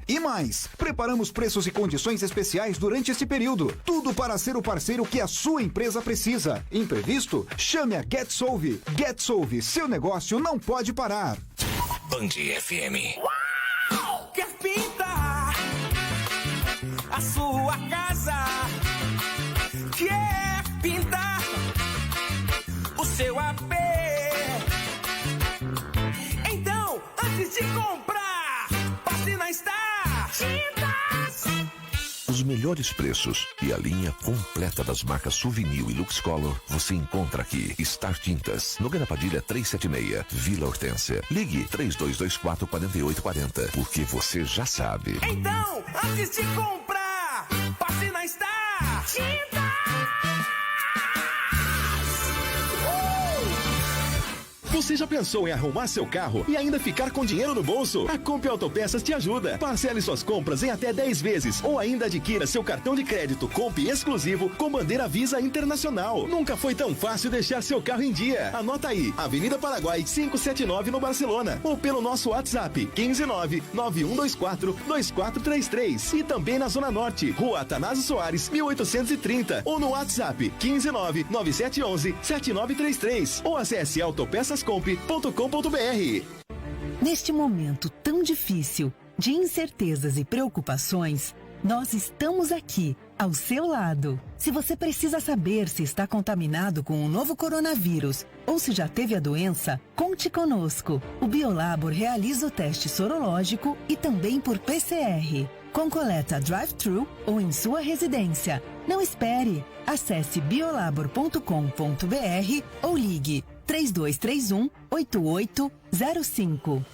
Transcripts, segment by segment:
E mais, preparamos preços e condições especiais durante este período. Tudo para ser o parceiro que a sua empresa precisa. Imprevisto? Chame a GetSolve. GetSolve, seu negócio não pode parar. Band FM. Uau! Quer pintar a sua casa? Quer pintar o seu AP? Então, antes de comprar, passe na Star Tintas. Os melhores preços e a linha completa das marcas Souvenir e Luxcolor você encontra aqui. Star Tintas, Nogueira Padilha 376, Vila Hortência. Ligue 3224-4840, porque você já sabe. Então, antes de comprar, passe na Star Tintas. Você já pensou em arrumar seu carro e ainda ficar com dinheiro no bolso? A Comp Autopeças te ajuda. Parcele suas compras em até 10 vezes ou ainda adquira seu cartão de crédito Comp exclusivo com bandeira Visa Internacional. Nunca foi tão fácil deixar seu carro em dia. Anota aí, Avenida Paraguai 579 no Barcelona ou pelo nosso WhatsApp 159-9124-2433 e também na Zona Norte, Rua Atanásio Soares 1830 ou no WhatsApp 159-9711-7933 ou acesse autopeçascomp.com.br. Neste momento tão difícil, de incertezas e preocupações, nós estamos aqui, ao seu lado. Se você precisa saber se está contaminado com o novo coronavírus ou se já teve a doença, conte conosco. O Biolabor realiza o teste sorológico e também por PCR, com coleta drive-thru ou em sua residência. Não espere. Acesse biolabor.com.br ou ligue 3231-8805.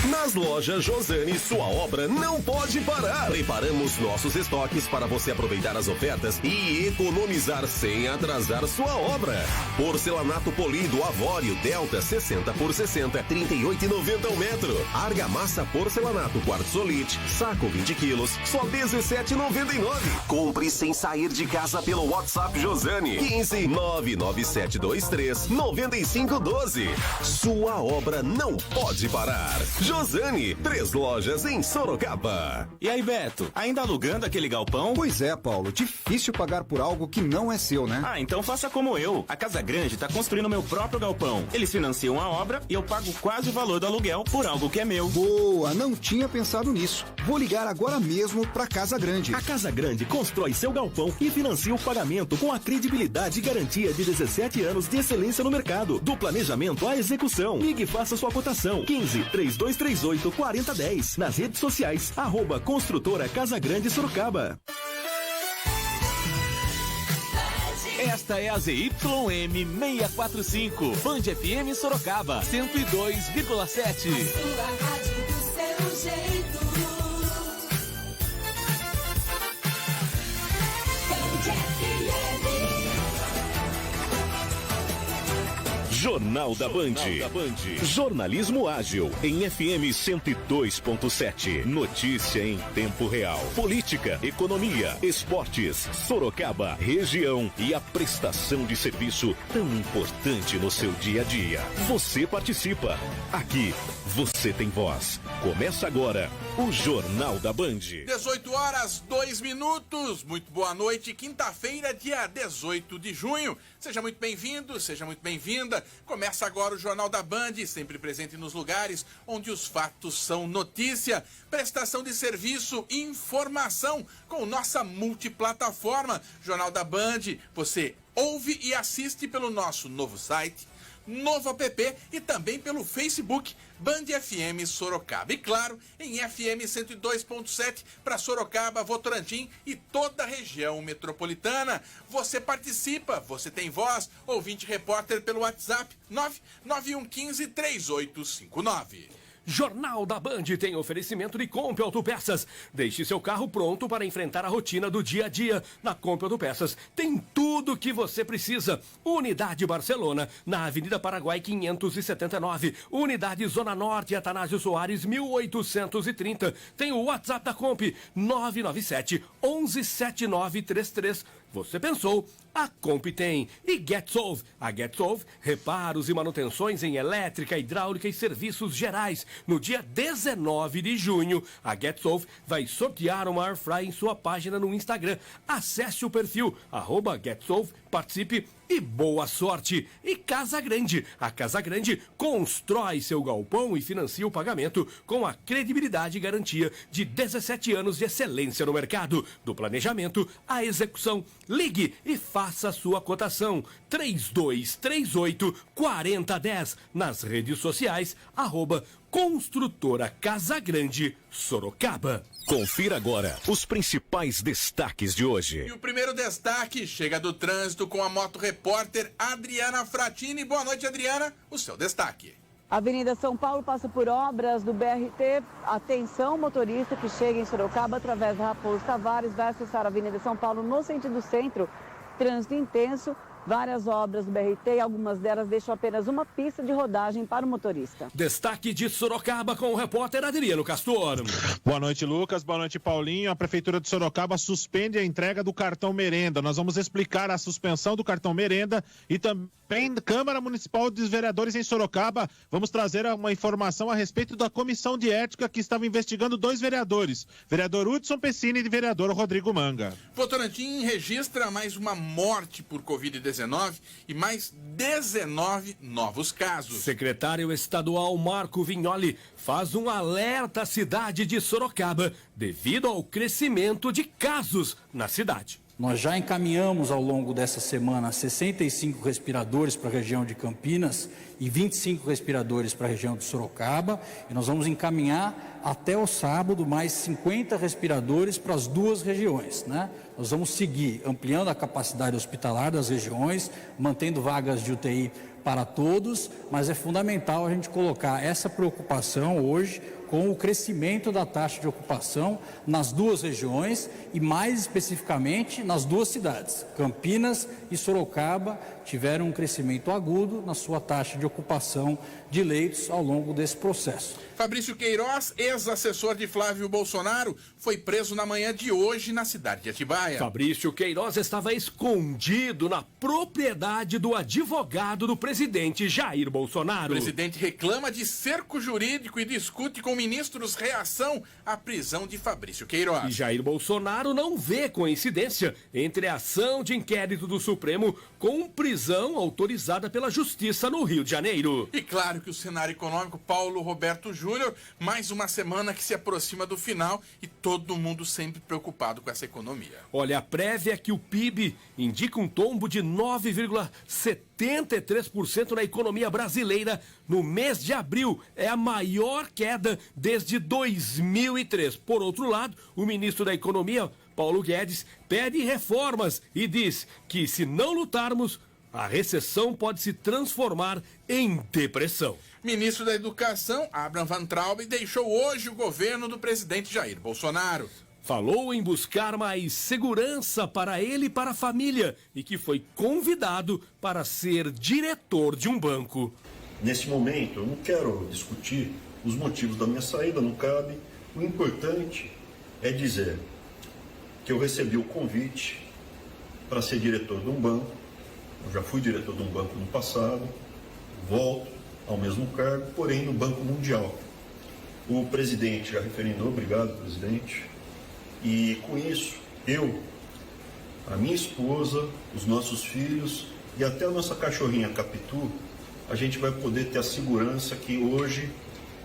Nas lojas Josane, sua obra não pode parar. Preparamos nossos estoques para você aproveitar as ofertas e economizar sem atrasar sua obra. Porcelanato polido Avorio Delta 60 por 60, 38,90 o metro. Argamassa porcelanato Quartzolite, saco 20 quilos, só 17,99. Compre sem sair de casa pelo WhatsApp Josane, 15 99723 9512. Sua obra não pode parar. Josane, 3 lojas em Sorocaba. E aí, Beto, ainda alugando aquele galpão? Pois é, Paulo, difícil pagar por algo que não é seu, né? Ah, então faça como eu. A Casa Grande tá construindo meu próprio galpão. Eles financiam a obra e eu pago quase o valor do aluguel por algo que é meu. Boa, não tinha pensado nisso. Vou ligar agora mesmo pra Casa Grande. A Casa Grande constrói seu galpão e financia o pagamento com a credibilidade e garantia de 17 anos de excelência no mercado. Do planejamento à execução. Ligue e faça sua cotação. 15-3238-4010. Nas redes sociais, @Construtora Casa Grande Sorocaba. Esta é a ZYM 645, Band FM Sorocaba, 102,7. Sua rádio do seu jeito. Jornal da Band. Jornalismo ágil em FM 102.7. Notícia em tempo real. Política, economia, esportes, Sorocaba, região e a prestação de serviço tão importante no seu dia a dia. Você participa. Aqui você tem voz. Começa agora o Jornal da Band. 18h02. Muito boa noite. Quinta-feira, dia 18 de junho. Seja muito bem-vindo, seja muito bem-vinda. Começa agora o Jornal da Band, sempre presente nos lugares onde os fatos são notícia. Prestação de serviço, informação com nossa multiplataforma. Jornal da Band, você ouve e assiste pelo nosso novo site, novo app e também pelo Facebook Band FM Sorocaba. E claro, em FM 102.7 para Sorocaba, Votorantim e toda a região metropolitana. Você participa, você tem voz, ouvinte repórter pelo WhatsApp 991153859. Jornal da Band tem oferecimento de Comp Autopeças. Deixe seu carro pronto para enfrentar a rotina do dia a dia. Na Comp Autopeças tem tudo o que você precisa. Unidade Barcelona, na Avenida Paraguai 579. Unidade Zona Norte, Atanásio Soares 1830. Tem o WhatsApp da Comp 997 117933 Você pensou, a Comp tem. E GetSolve. A GetSolve, reparos e manutenções em elétrica, hidráulica e serviços gerais. No dia 19 de junho, a GetSolve vai sortear uma Airfry em sua página no Instagram. Acesse o perfil @GetSolve, participe e boa sorte. E Casa Grande. A Casa Grande constrói seu galpão e financia o pagamento com a credibilidade e garantia de 17 anos de excelência no mercado. Do planejamento à execução. Ligue e faça a sua cotação. 3238-4010. Nas redes sociais, @Construtora Casa Grande, Sorocaba. Confira agora os principais destaques de hoje. E o primeiro destaque chega do trânsito com a moto repórter Adriana Fratini. Boa noite, Adriana. O seu destaque. Avenida São Paulo passa por obras do BRT. Atenção, motorista que chega em Sorocaba através da Raposo Tavares vai acessar a Avenida São Paulo no sentido centro. Trânsito intenso. Várias obras do BRT e algumas delas deixam apenas uma pista de rodagem para o motorista. Destaque de Sorocaba com o repórter Adriano Castor. Boa noite, Lucas. Boa noite, Paulinho. A Prefeitura de Sorocaba suspende a entrega do cartão merenda. Nós vamos explicar a suspensão do cartão merenda e também Câmara Municipal dos Vereadores em Sorocaba. Vamos trazer uma informação a respeito da comissão de ética que estava investigando 2 vereadores, vereador Hudson Pessini e vereador Rodrigo Manga. Votorantim registra mais uma morte por Covid-19 e mais 19 novos casos. Secretário estadual Marco Vignoli faz um alerta à cidade de Sorocaba devido ao crescimento de casos na cidade. Nós já encaminhamos ao longo dessa semana 65 respiradores para a região de Campinas e 25 respiradores para a região de Sorocaba. E nós vamos encaminhar até o sábado mais 50 respiradores para as 2 regiões, né? Nós vamos seguir ampliando a capacidade hospitalar das regiões, mantendo vagas de UTI para todos, mas é fundamental a gente colocar essa preocupação hoje com o crescimento da taxa de ocupação nas 2 regiões e mais especificamente nas 2 cidades. Campinas e Sorocaba tiveram um crescimento agudo na sua taxa de ocupação de leitos ao longo desse processo. Fabrício Queiroz, ex-assessor de Flávio Bolsonaro, foi preso na manhã de hoje na cidade de Atibaia. Fabrício Queiroz estava escondido na propriedade do advogado do presidente Jair Bolsonaro. O presidente reclama de cerco jurídico e discute com ministros reação à prisão de Fabrício Queiroz. E Jair Bolsonaro não vê coincidência entre a ação de inquérito do Supremo com prisão autorizada pela Justiça no Rio de Janeiro. E claro que o cenário econômico, Paulo Roberto Júnior, mais uma semana que se aproxima do final e todo mundo sempre preocupado com essa economia. Olha, a prévia é que o PIB indica um tombo de 9,73% na economia brasileira no mês de abril. É a maior queda desde 2003. Por outro lado, o ministro da Economia, Paulo Guedes, pede reformas e diz que se não lutarmos, a recessão pode se transformar em depressão. Ministro da Educação, Abraham Van Traub, deixou hoje o governo do presidente Jair Bolsonaro. Falou em buscar mais segurança para ele e para a família e que foi convidado para ser diretor de um banco. Nesse momento, eu não quero discutir os motivos da minha saída, não cabe. O importante é dizer que eu recebi o convite para ser diretor de um banco. Eu já fui diretor de um banco no passado, volto ao mesmo cargo, porém no Banco Mundial. O presidente já referendou, obrigado, presidente. E com isso, eu, a minha esposa, os nossos filhos e até a nossa cachorrinha Capitu, a gente vai poder ter a segurança que hoje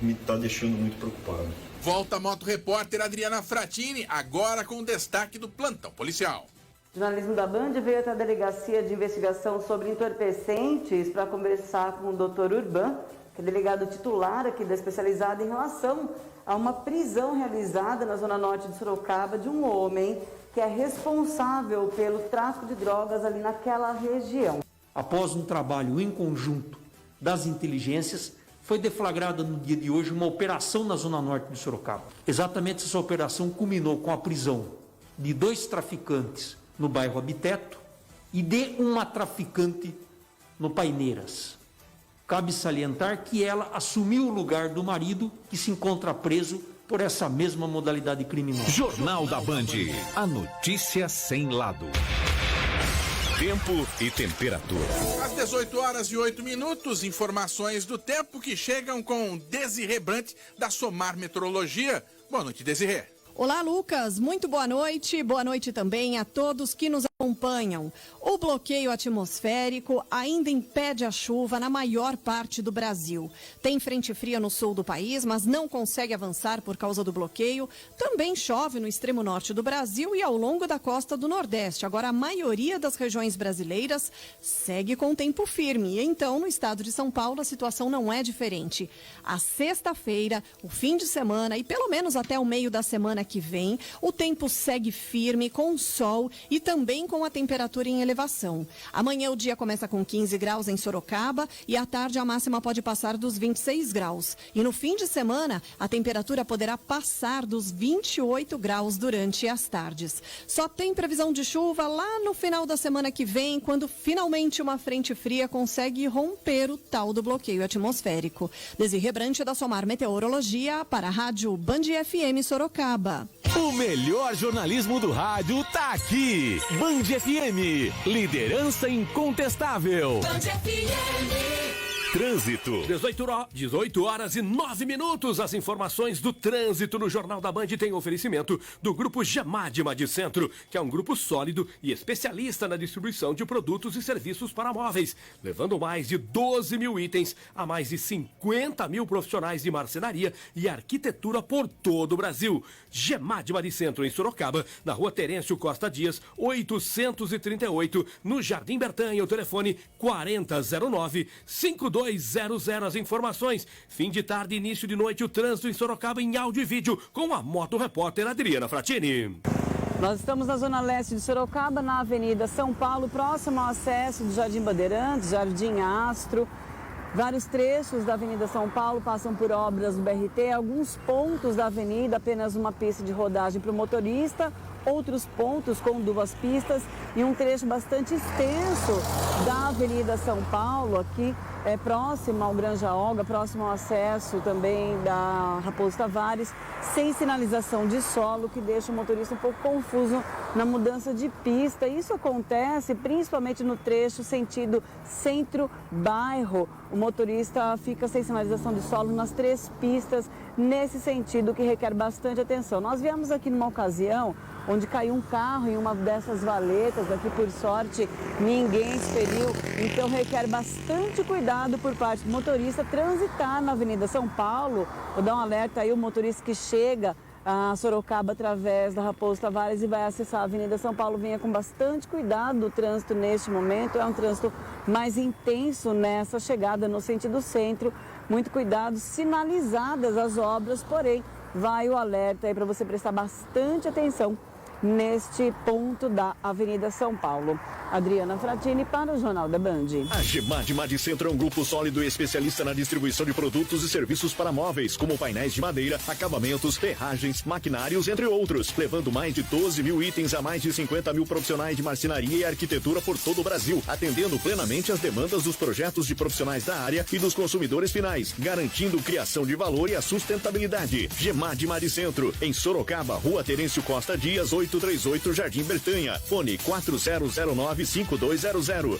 me está deixando muito preocupado. Volta a moto repórter Adriana Fratini, agora com o destaque do plantão policial. O jornalismo da Band veio até a Delegacia de Investigação sobre Entorpecentes para conversar com o Dr. Urban, que é delegado titular aqui da especializada, em relação a uma prisão realizada na zona norte de Sorocaba de um homem que é responsável pelo tráfico de drogas ali naquela região. Após um trabalho em conjunto das inteligências, foi deflagrada no dia de hoje uma operação na zona norte de Sorocaba. Exatamente essa operação culminou com a prisão de 2 traficantes no bairro Abiteto e de uma traficante no Paineiras. Cabe salientar que ela assumiu o lugar do marido, que se encontra preso por essa mesma modalidade criminosa. Jornal da Band. A notícia sem lado. Tempo e temperatura. Às 18 horas e 8 minutos, informações do tempo que chegam com Desirê Brant, da Somar Meteorologia. Boa noite, Desirê. Olá, Lucas. Muito boa noite. Boa noite também a todos que nos acompanham. O bloqueio atmosférico ainda impede a chuva na maior parte do Brasil. Tem frente fria no sul do país, mas não consegue avançar por causa do bloqueio. Também chove no extremo norte do Brasil e ao longo da costa do Nordeste. Agora, a maioria das regiões brasileiras segue com tempo firme. E então, no estado de São Paulo, a situação não é diferente. A sexta-feira, o fim de semana e pelo menos até o meio da semana que vem, o tempo segue firme com sol e também com a temperatura em elevação. Amanhã o dia começa com 15 graus em Sorocaba e à tarde a máxima pode passar dos 26 graus. E no fim de semana, a temperatura poderá passar dos 28 graus durante as tardes. Só tem previsão de chuva lá no final da semana que vem, quando finalmente uma frente fria consegue romper o tal do bloqueio atmosférico. Desirê Brant, da Somar Meteorologia, para a Rádio Band FM Sorocaba. O melhor jornalismo do rádio tá aqui. Band FM, liderança incontestável. Band FM. Trânsito. 18 horas e 9 minutos. As informações do trânsito no Jornal da Band têm oferecimento do Grupo Gemad Madicentro, que é um grupo sólido e especialista na distribuição de produtos e serviços para móveis, levando mais de 12 mil itens a mais de 50 mil profissionais de marcenaria e arquitetura por todo o Brasil. Gemad Madicentro, em Sorocaba, na Rua Terêncio Costa Dias, 838, no Jardim Bertanha. O telefone 4009-5200. As informações. Fim de tarde, início de noite, o trânsito em Sorocaba em áudio e vídeo com a moto repórter Adriana Fratini. Nós estamos na zona leste de Sorocaba, na Avenida São Paulo, próximo ao acesso do Jardim Bandeirantes, Jardim Astro. Vários trechos da Avenida São Paulo passam por obras do BRT. Alguns pontos da avenida, apenas uma pista de rodagem para o motorista. Outros pontos com 2 pistas e um trecho bastante extenso da Avenida São Paulo, aqui próximo ao Granja Olga, próximo ao acesso também da Raposo Tavares, sem sinalização de solo, que deixa o motorista um pouco confuso na mudança de pista. Isso acontece principalmente no trecho sentido centro-bairro. O motorista fica sem sinalização de solo nas 3 pistas, nesse sentido que requer bastante atenção. Nós viemos aqui numa ocasião onde caiu um carro em uma dessas valetas, aqui por sorte ninguém se feriu, então requer bastante cuidado por parte do motorista transitar na Avenida São Paulo. Vou dar um alerta aí, o motorista que chega a Sorocaba através da Raposo Tavares e vai acessar a Avenida São Paulo, venha com bastante cuidado. O trânsito neste momento é um trânsito mais intenso nessa chegada no sentido centro, muito cuidado, sinalizadas as obras, porém vai o alerta aí para você prestar bastante atenção neste ponto da Avenida São Paulo. Adriana Fratini para o Jornal da Band. A Gemad Madicentro é um grupo sólido e especialista na distribuição de produtos e serviços para móveis, como painéis de madeira, acabamentos, ferragens, maquinários, entre outros, levando mais de 12 mil itens a mais de 50 mil profissionais de marcenaria e arquitetura por todo o Brasil, atendendo plenamente as demandas dos projetos de profissionais da área e dos consumidores finais, garantindo criação de valor e a sustentabilidade. Gemad Madicentro, em Sorocaba, Rua Terêncio Costa Dias, 838, Jardim Bertanha. Fone 4009-5200.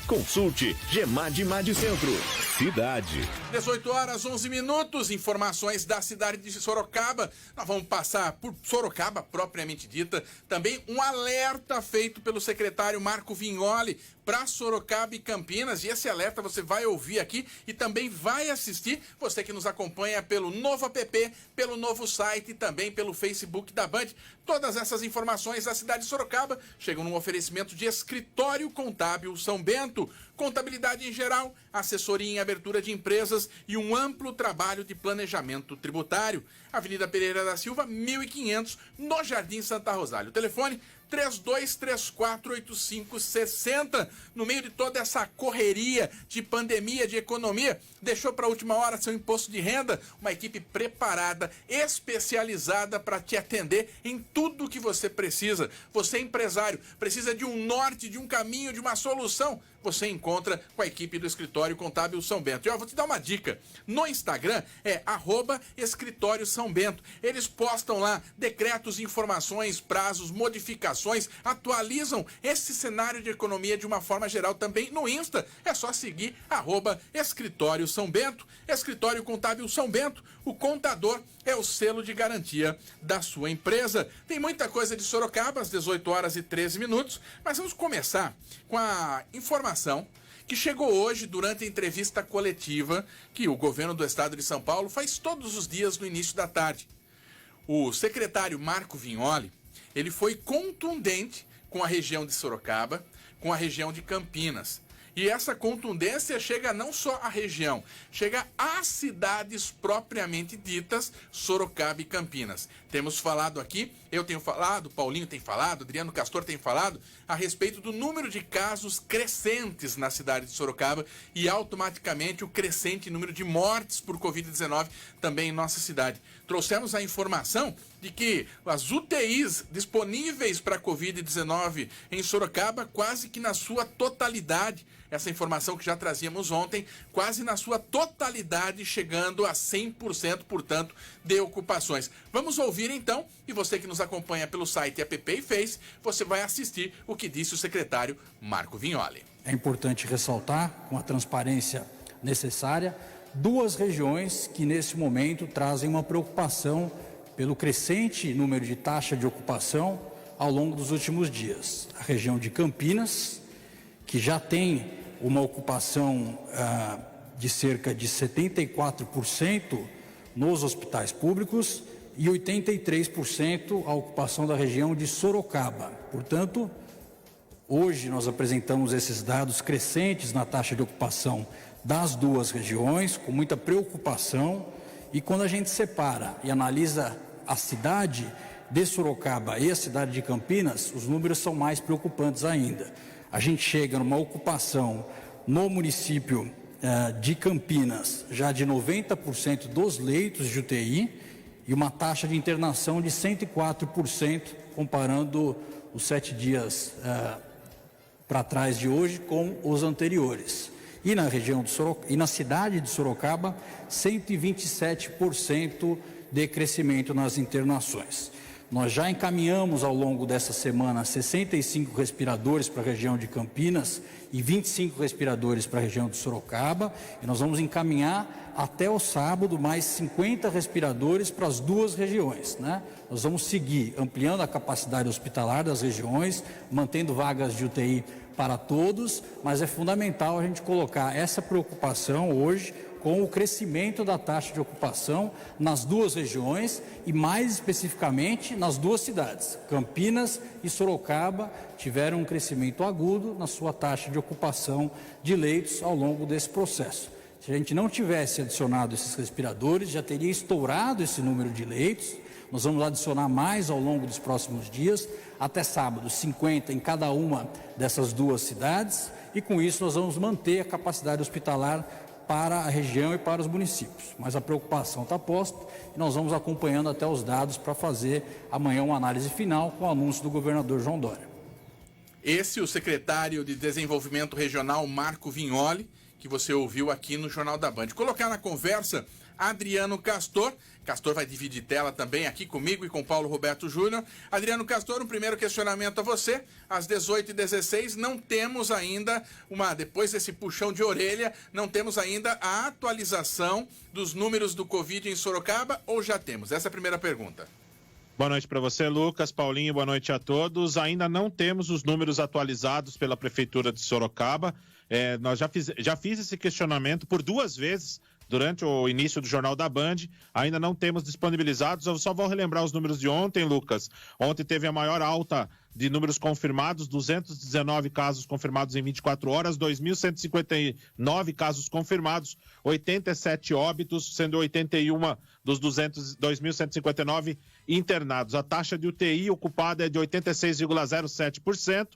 Consulte Gemad Madicentro. Cidade. 18 horas 11 minutos. Informações da cidade de Sorocaba. Nós vamos passar por Sorocaba propriamente dita. Também um alerta feito pelo secretário Marco Vignoli para Sorocaba e Campinas. E esse alerta você vai ouvir aqui e também vai assistir. Você que nos acompanha pelo novo app, pelo novo site e também pelo Facebook da Band. Todas essas informações da cidade de Sorocaba chegam num oferecimento de Escritório Contábil São Bento. Contabilidade em geral, assessoria em abertura de empresas e um amplo trabalho de planejamento tributário. Avenida Pereira da Silva, 1500, no Jardim Santa Rosália. O telefone 32348560. No meio de toda essa correria de pandemia, de economia, deixou para a última hora seu imposto de renda? Uma equipe preparada, especializada para te atender em tudo que você precisa. Você, empresário, precisa de um norte, de um caminho, de uma solução? você encontra com a equipe do Escritório Contábil São Bento. E eu vou te dar uma dica. No Instagram é @Escritório São Bento. Eles postam lá decretos, informações, prazos, modificações, atualizam esse cenário de economia de uma forma geral. Também no Insta é só seguir @Escritório São Bento. Escritório Contábil São Bento. O contador é o selo de garantia da sua empresa. Tem muita coisa de Sorocaba, às 18h13, mas vamos começar com a informação que chegou hoje durante a entrevista coletiva que o governo do estado de São Paulo faz todos os dias no início da tarde. O secretário Marco Vignoli, ele foi contundente com a região de Sorocaba, com a região de Campinas. E essa contundência chega não só à região, chega às cidades propriamente ditas, Sorocaba e Campinas. Temos falado aqui, eu tenho falado, Paulinho tem falado, Adriano Castor tem falado, a respeito do número de casos crescentes na cidade de Sorocaba e automaticamente o crescente número de mortes por Covid-19 também em nossa cidade. Trouxemos a informação de que as UTIs disponíveis para Covid-19 em Sorocaba, quase que na sua totalidade, essa informação que já trazíamos ontem, quase na sua totalidade, chegando a 100%, portanto, de ocupações. Vamos ouvir então, e você que nos acompanha pelo site app e Face, você vai assistir o que disse o secretário Marco Vignoli. É importante ressaltar, com a transparência necessária, duas regiões que nesse momento trazem uma preocupação pelo crescente número de taxa de ocupação ao longo dos últimos dias. A região de Campinas, que já tem uma ocupação de cerca de 74% nos hospitais públicos e 83% a ocupação da região de Sorocaba. Portanto, hoje nós apresentamos esses dados crescentes na taxa de ocupação das duas regiões, com muita preocupação, e quando a gente separa e analisa a cidade de Sorocaba e a cidade de Campinas, os números são mais preocupantes ainda. A gente chega numa ocupação no município de Campinas já de 90% dos leitos de UTI e uma taxa de internação de 104%, comparando os 7 dias para trás de hoje com os anteriores. E na região de Sorocaba, e na cidade de Sorocaba, 127% de crescimento nas internações. Nós já encaminhamos ao longo dessa semana 65 respiradores para a região de Campinas e 25 respiradores para a região de Sorocaba, e nós vamos encaminhar até o sábado mais 50 respiradores para as duas regiões, né? Nós vamos seguir ampliando a capacidade hospitalar das regiões, mantendo vagas de UTI para todos, mas é fundamental a gente colocar essa preocupação hoje com o crescimento da taxa de ocupação nas duas regiões e mais especificamente nas duas cidades. Campinas e Sorocaba tiveram um crescimento agudo na sua taxa de ocupação de leitos ao longo desse processo. Se a gente não tivesse adicionado esses respiradores, já teria estourado esse número de leitos. Nós vamos adicionar mais ao longo dos próximos dias, até sábado, 50 em cada uma dessas duas cidades, e com isso nós vamos manter a capacidade hospitalar para a região e para os municípios. Mas a preocupação está posta e nós vamos acompanhando até os dados para fazer amanhã uma análise final com o anúncio do governador João Dória. Esse o secretário de Desenvolvimento Regional, Marco Vignoli, que você ouviu aqui no Jornal da Band. Colocar na conversa Adriano Castor. Castor vai dividir tela também aqui comigo e com Paulo Roberto Júnior. Adriano Castor, um primeiro questionamento a você. Às 18h16, não temos ainda depois desse puxão de orelha, não temos ainda a atualização dos números do Covid em Sorocaba, ou já temos? Essa é a primeira pergunta. Boa noite para você, Lucas, Paulinho, boa noite a todos. Ainda não temos os números atualizados pela Prefeitura de Sorocaba. Nós já fiz esse questionamento por 2 vezes durante o início do Jornal da Band, ainda não temos disponibilizados. Eu só vou relembrar os números de ontem, Lucas. Ontem teve a maior alta de números confirmados, 219 casos confirmados em 24 horas, 2.159 casos confirmados, 87 óbitos, sendo 81 dos 2.159 internados. A taxa de UTI ocupada é de 86,07%,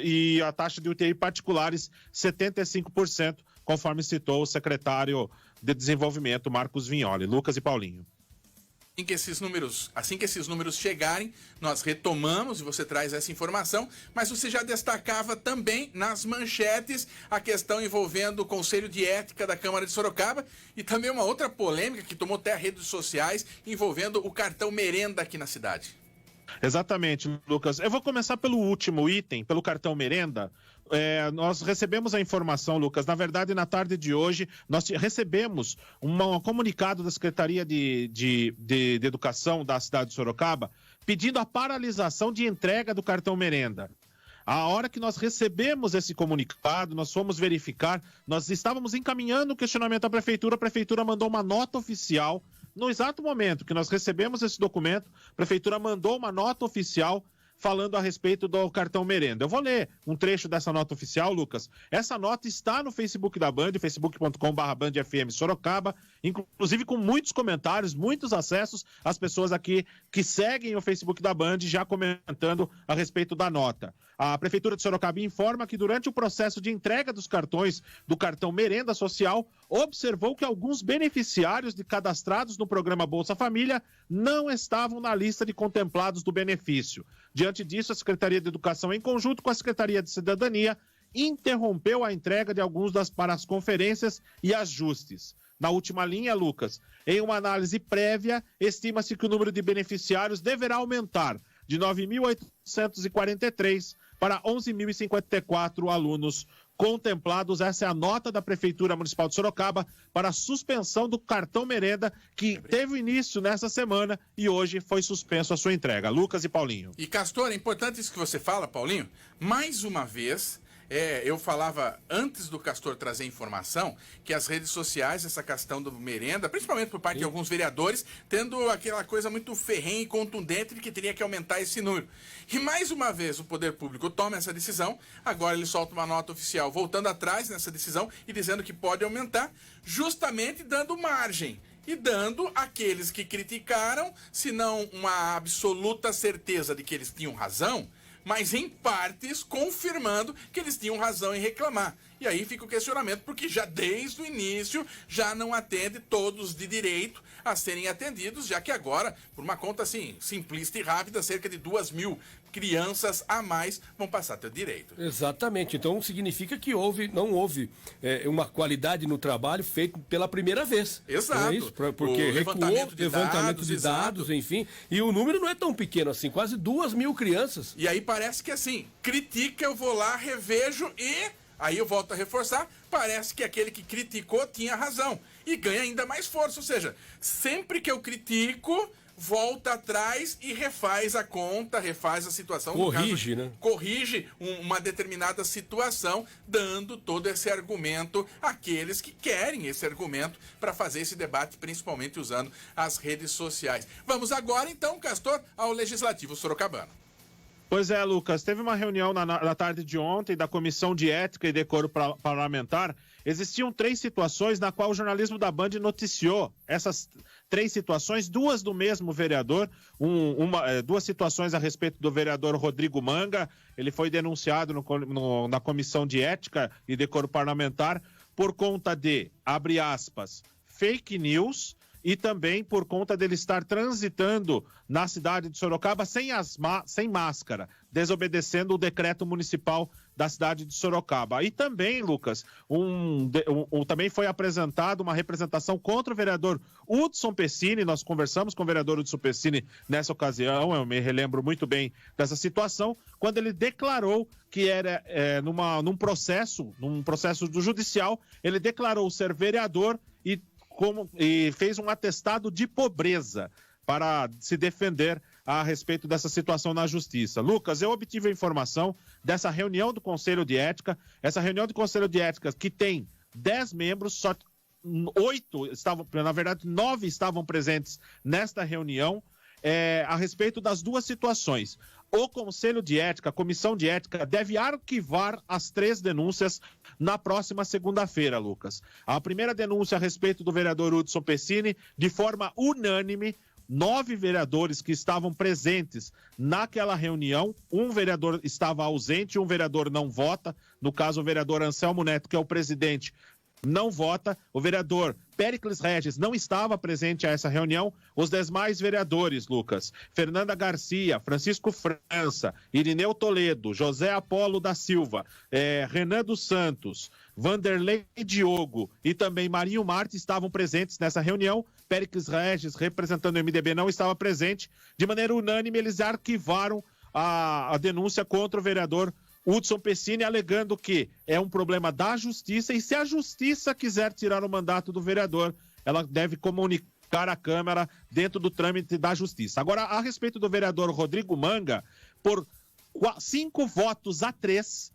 e a taxa de UTI particulares 75%, conforme citou o secretário de Desenvolvimento, Marcos Vignoli. Lucas e Paulinho. Assim que esses números chegarem, nós retomamos e você traz essa informação, mas você já destacava também nas manchetes a questão envolvendo o Conselho de Ética da Câmara de Sorocaba e também uma outra polêmica que tomou até redes sociais envolvendo o cartão merenda aqui na cidade. Exatamente, Lucas. Eu vou começar pelo último item, pelo cartão merenda. Nós recebemos a informação, Lucas, na verdade, na tarde de hoje, nós recebemos um comunicado da Secretaria de Educação da cidade de Sorocaba pedindo a paralisação de entrega do cartão merenda. A hora que nós recebemos esse comunicado, nós fomos verificar, nós estávamos encaminhando o questionamento à Prefeitura, a Prefeitura mandou uma nota oficial. No exato momento que nós recebemos esse documento, a Prefeitura mandou uma nota oficial falando a respeito do cartão merenda. Eu vou ler um trecho dessa nota oficial, Lucas. Essa nota está no Facebook da Band, facebook.com/BandFM Sorocaba, inclusive com muitos comentários, muitos acessos, as pessoas aqui que seguem o Facebook da Band já comentando a respeito da nota. A Prefeitura de Sorocaba informa que durante o processo de entrega dos cartões do cartão Merenda Social, observou que alguns beneficiários cadastrados no programa Bolsa Família não estavam na lista de contemplados do benefício. Diante disso, a Secretaria de Educação, em conjunto com a Secretaria de Cidadania, interrompeu a entrega de alguns para as conferências e ajustes. Na última linha, Lucas, em uma análise prévia, estima-se que o número de beneficiários deverá aumentar de 9.843 para 11.054 alunos contemplados. Essa é a nota da Prefeitura Municipal de Sorocaba para a suspensão do cartão merenda, que teve início nessa semana e hoje foi suspenso a sua entrega. Lucas e Paulinho. E Castor, é importante isso que você fala, Paulinho. Mais uma vez, eu falava antes do Castor trazer informação que as redes sociais, essa questão do merenda, principalmente por parte de alguns vereadores, tendo aquela coisa muito ferrenha e contundente de que teria que aumentar esse número. E mais uma vez o poder público toma essa decisão, agora ele solta uma nota oficial voltando atrás nessa decisão e dizendo que pode aumentar, justamente dando margem e dando àqueles que criticaram, se não uma absoluta certeza de que eles tinham razão, mas em partes confirmando que eles tinham razão em reclamar. E aí fica o questionamento, porque já desde o início já não atende todos de direito a serem atendidos, já que agora, por uma conta assim, simplista e rápida, cerca de 2.000 crianças a mais vão passar a ter direito. Exatamente. Então significa que não houve uma qualidade no trabalho feito pela primeira vez. Exato. Não é isso? Porque levantamento de dados, enfim. E o número não é tão pequeno assim, quase 2.000 crianças. E aí parece que assim, critica, eu vou lá, revejo e... Aí eu volto a reforçar, parece que aquele que criticou tinha razão. E ganha ainda mais força, ou seja, sempre que eu critico, volta atrás e refaz a conta, refaz a situação. Corrige, né? Corrige uma determinada situação, dando todo esse argumento àqueles que querem esse argumento para fazer esse debate, principalmente usando as redes sociais. Vamos agora, então, Castor, ao Legislativo Sorocabano. Pois é, Lucas, teve uma reunião na tarde de ontem da Comissão de Ética e Decoro Parlamentar. Existiam 3 situações na qual o jornalismo da Band noticiou essas 3 situações, 2 do mesmo vereador, 2 situações a respeito do vereador Rodrigo Manga. Ele foi denunciado na Comissão de Ética e Decoro Parlamentar por conta de, abre aspas, fake news, e também por conta dele estar transitando na cidade de Sorocaba sem máscara, desobedecendo o decreto municipal da cidade de Sorocaba. E também, Lucas, também foi apresentada uma representação contra o vereador Hudson Pessini. Nós conversamos com o vereador Hudson Pessini nessa ocasião, eu me relembro muito bem dessa situação, quando ele declarou que era num processo do judicial, ele declarou ser vereador e fez um atestado de pobreza para se defender a respeito dessa situação na Justiça. Lucas, eu obtive a informação dessa reunião do Conselho de Ética, essa reunião do Conselho de Ética que tem 10 membros, só 9 estavam presentes nesta reunião, a respeito das 2 situações. O Conselho de Ética, a Comissão de Ética, deve arquivar as 3 denúncias na próxima segunda-feira, Lucas. A primeira denúncia a respeito do vereador Hudson Pessini, de forma unânime, 9 vereadores que estavam presentes naquela reunião, um vereador estava ausente, um vereador não vota, no caso o vereador Anselmo Neto, que é o presidente, não vota. O vereador Péricles Regis não estava presente a essa reunião. Os demais vereadores, Lucas: Fernanda Garcia, Francisco França, Irineu Toledo, José Apolo da Silva, Renan dos Santos, Vanderlei Diogo e também Marinho Marte estavam presentes nessa reunião. Péricles Regis, representando o MDB, não estava presente. De maneira unânime, eles arquivaram a denúncia contra o vereador Hudson Pessini, alegando que é um problema da justiça e se a justiça quiser tirar o mandato do vereador, ela deve comunicar à Câmara dentro do trâmite da justiça. Agora, a respeito do vereador Rodrigo Manga, por 5 votos a 3,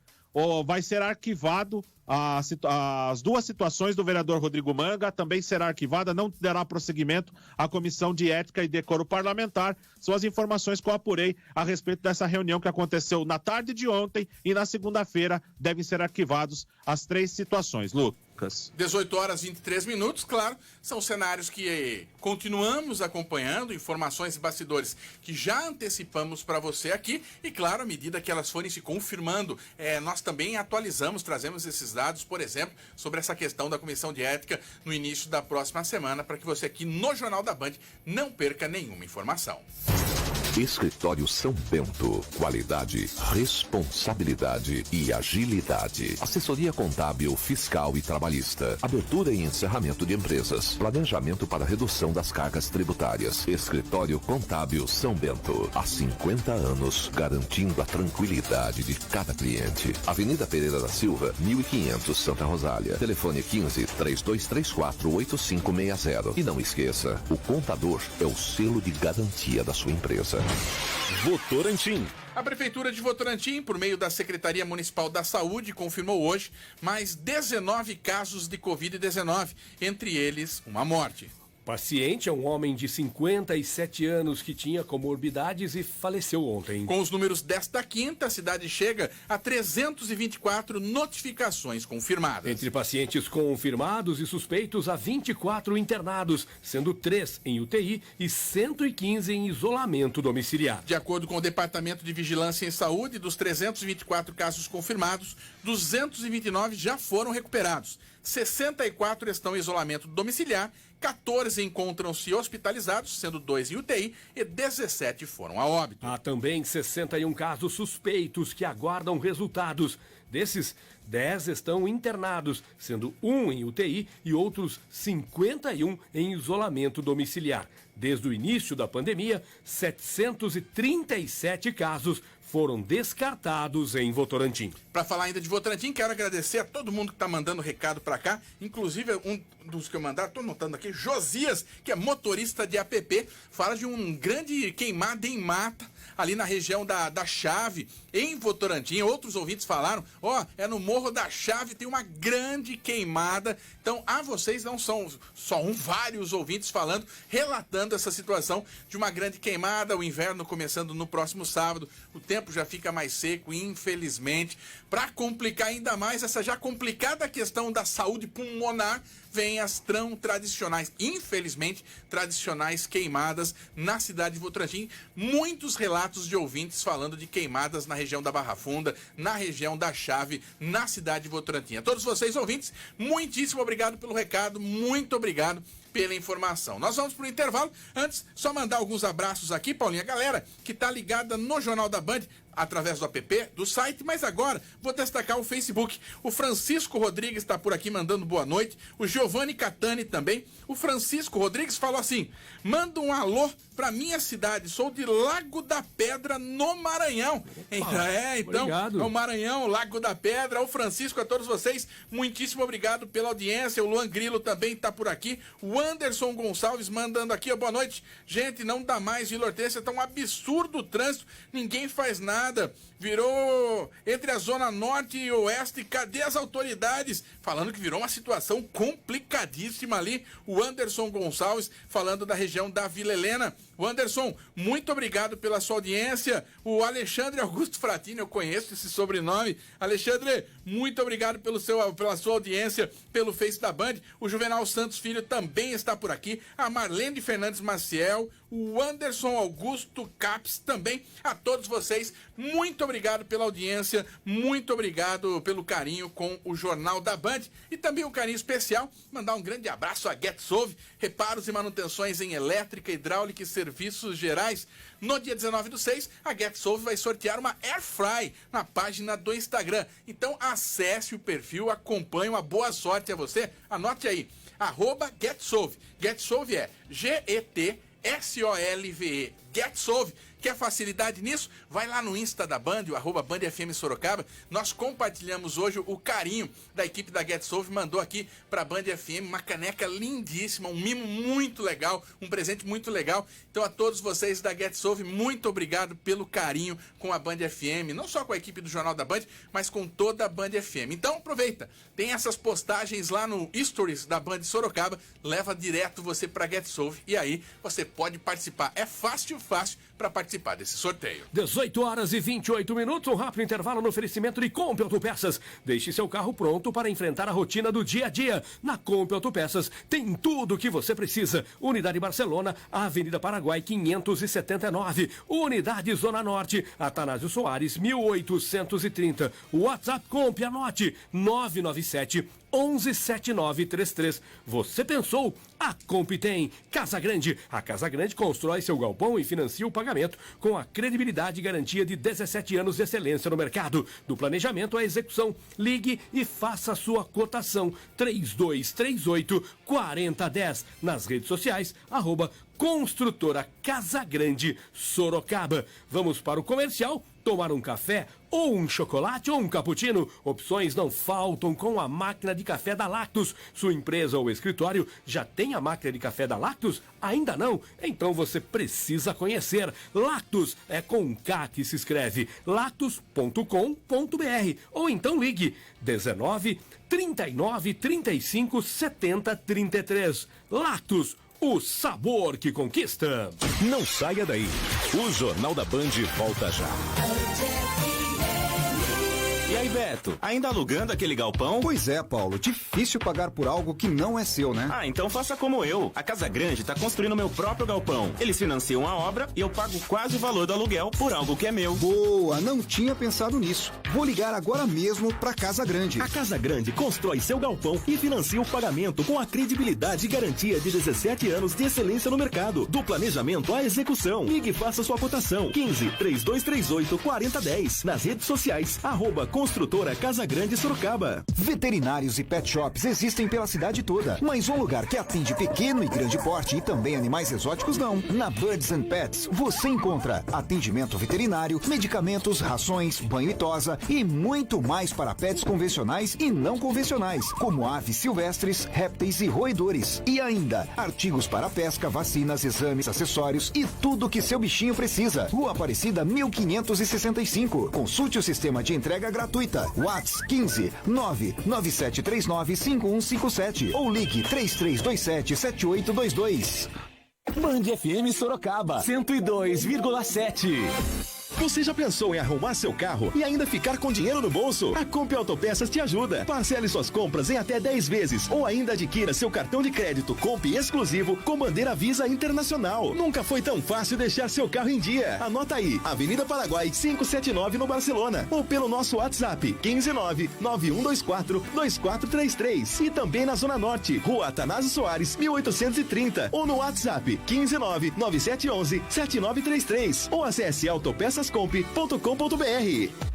vai ser arquivado as duas situações do vereador Rodrigo Manga, também será arquivada, não dará prosseguimento à Comissão de Ética e Decoro Parlamentar. São as informações que eu apurei a respeito dessa reunião que aconteceu na tarde de ontem e na segunda-feira devem ser arquivados as 3 situações. Lucas. 18 horas e 23 minutos, claro, são cenários que continuamos acompanhando, informações e bastidores que já antecipamos para você aqui e, claro, à medida que elas forem se confirmando, nós também atualizamos, trazemos esses dados, por exemplo, sobre essa questão da Comissão de Ética no início da próxima semana, para que você aqui no Jornal da Band não perca nenhuma informação. Escritório São Bento. Qualidade, responsabilidade e agilidade. Assessoria contábil, fiscal e trabalhista. Abertura e encerramento de empresas. Planejamento para redução das cargas tributárias. Escritório Contábil São Bento. Há 50 anos, garantindo a tranquilidade de cada cliente. Avenida Pereira da Silva, 1500, Santa Rosália. Telefone 15-3234-8560. E não esqueça, o contador é o selo de garantia da sua empresa. Votorantim. A Prefeitura de Votorantim, por meio da Secretaria Municipal da Saúde, confirmou hoje mais 19 casos de Covid-19, entre eles uma morte. O paciente é um homem de 57 anos que tinha comorbidades e faleceu ontem. Com os números desta quinta, a cidade chega a 324 notificações confirmadas. Entre pacientes confirmados e suspeitos, há 24 internados, sendo 3 em UTI e 115 em isolamento domiciliar. De acordo com o Departamento de Vigilância em Saúde, dos 324 casos confirmados, 229 já foram recuperados. 64 estão em isolamento domiciliar, 14 encontram-se hospitalizados, sendo 2 em UTI e 17 foram a óbito. Há também 61 casos suspeitos que aguardam resultados. Desses, 10 estão internados, sendo 1 em UTI e outros 51 em isolamento domiciliar. Desde o início da pandemia, 737 casos foram descartados em Votorantim. Para falar ainda de Votorantim, quero agradecer a todo mundo que está mandando recado para cá, inclusive um dos que eu mandaram, estou notando aqui, Josias, que é motorista de APP, fala de um grande queimada em mata, ali na região da Chave, em Votorantim. Outros ouvintes falaram, é no Morro da Chave, tem uma grande queimada. Então, vocês não são só vários ouvintes falando, relatando essa situação de uma grande queimada, o inverno começando no próximo sábado, o tempo já fica mais seco, infelizmente. Para complicar ainda mais essa já complicada questão da saúde pulmonar, vem as tradicionais, infelizmente, tradicionais queimadas na cidade de Votorantim. Muitos relatos de ouvintes falando de queimadas na região da Barra Funda, na região da Chave, na cidade de Votorantim. A todos vocês, ouvintes, muitíssimo obrigado pelo recado, muito obrigado pela informação. Nós vamos para o intervalo. Antes, só mandar alguns abraços aqui, Paulinha. A galera que está ligada no Jornal da Band, através do app, do site, mas agora vou destacar o Facebook. O Francisco Rodrigues está por aqui mandando boa noite. O Giovanni Catani também. O Francisco Rodrigues falou assim: manda um alô para minha cidade. Sou de Lago da Pedra, no Maranhão. Então, obrigado. É o Maranhão, Lago da Pedra. O Francisco, a todos vocês, muitíssimo obrigado pela audiência. O Luan Grilo também está por aqui. O Anderson Gonçalves mandando aqui, boa noite. Gente, não dá mais, Vila Hortência, tá um absurdo o trânsito, ninguém faz nada. Virou entre a Zona Norte e Oeste, cadê as autoridades? Falando que virou uma situação complicadíssima ali. O Anderson Gonçalves falando da região da Vila Helena. O Anderson, muito obrigado pela sua audiência. O Alexandre Augusto Fratini, eu conheço esse sobrenome. Alexandre, muito obrigado pela sua audiência pelo Face da Band. O Juvenal Santos Filho também está por aqui. A Marlene Fernandes Maciel, o Anderson Augusto Caps também. A todos vocês, muito obrigado pela audiência, muito obrigado pelo carinho com o Jornal da Band e também um carinho especial, mandar um grande abraço a GetSolve, reparos e manutenções em elétrica, hidráulica e serviços gerais. No dia 19/6, a GetSolve vai sortear uma Airfry na página do Instagram. Então acesse o perfil, acompanhe, uma boa sorte a você. Anote aí, @GetSolve. GetSolve é GETSOLVE. GetSolve. Quer facilidade nisso? Vai lá no Insta da Band, o @BandFM Sorocaba. Nós compartilhamos hoje o carinho da equipe da GetSolve. Mandou aqui pra Band FM uma caneca lindíssima, um mimo muito legal, um presente muito legal. Então a todos vocês da GetSolve, muito obrigado pelo carinho com a Band FM. Não só com a equipe do Jornal da Band, mas com toda a Band FM. Então aproveita, tem essas postagens lá no Stories da Band Sorocaba. Leva direto você pra GetSolve e aí você pode participar. É fácil para participar desse sorteio. 18h28, um rápido intervalo no oferecimento de Compre Autopeças. Deixe seu carro pronto para enfrentar a rotina do dia a dia. Na Compre Autopeças tem tudo o que você precisa. Unidade Barcelona, Avenida Paraguai 579. Unidade Zona Norte, Atanásio Soares 1830. WhatsApp Compre, anote 997 117933. Você pensou? A Comp tem. Casa Grande. A Casa Grande constrói seu galpão e financia o pagamento com a credibilidade e garantia de 17 anos de excelência no mercado. Do planejamento à execução. Ligue e faça a sua cotação. 3238-4010. Nas redes sociais, @Construtora Casa Grande Sorocaba. Vamos para o comercial, tomar um café ou um chocolate ou um cappuccino. Opções não faltam com a máquina de café da Lactus. Sua empresa ou escritório já tem a máquina de café da Lactus? Ainda não? Então você precisa conhecer. Lactus é com K que se escreve. lactus.com.br ou então ligue 19 39 35 70 33. Lactus, o sabor que conquista. Não saia daí. O Jornal da Band volta já. E aí, Beto, ainda alugando aquele galpão? Pois é, Paulo, difícil pagar por algo que não é seu, né? Ah, então faça como eu. A Casa Grande tá construindo meu próprio galpão. Eles financiam a obra e eu pago quase o valor do aluguel por algo que é meu. Boa, não tinha pensado nisso. Vou ligar agora mesmo pra Casa Grande. A Casa Grande constrói seu galpão e financia o pagamento com a credibilidade e garantia de 17 anos de excelência no mercado. Do planejamento à execução. Ligue e faça sua cotação. 15-3238-4010. Nas redes sociais, @Construtora Casa Grande Sorocaba. Veterinários e pet shops existem pela cidade toda, mas um lugar que atende pequeno e grande porte e também animais exóticos não. Na Birds and Pets você encontra atendimento veterinário, medicamentos, rações, banho e tosa e muito mais para pets convencionais e não convencionais, como aves silvestres, répteis e roedores. E ainda, artigos para pesca, vacinas, exames, acessórios e tudo que seu bichinho precisa. Rua Aparecida 1565. Consulte o sistema de entrega gratuita. WhatsApp 15 99739 5157 ou ligue 3327 7822. Band FM Sorocaba 102,7. Você já pensou em arrumar seu carro e ainda ficar com dinheiro no bolso? A Comp Autopeças te ajuda. Parcele suas compras em até 10 vezes ou ainda adquira seu cartão de crédito Comp exclusivo com bandeira Visa Internacional. Nunca foi tão fácil deixar seu carro em dia. Anota aí, Avenida Paraguai 579 no Barcelona ou pelo nosso WhatsApp 159-9124-2433 e também na Zona Norte, Rua Atanásio Soares 1830 ou no WhatsApp 159-9711-7933 ou acesse autopeçascomp.com.br.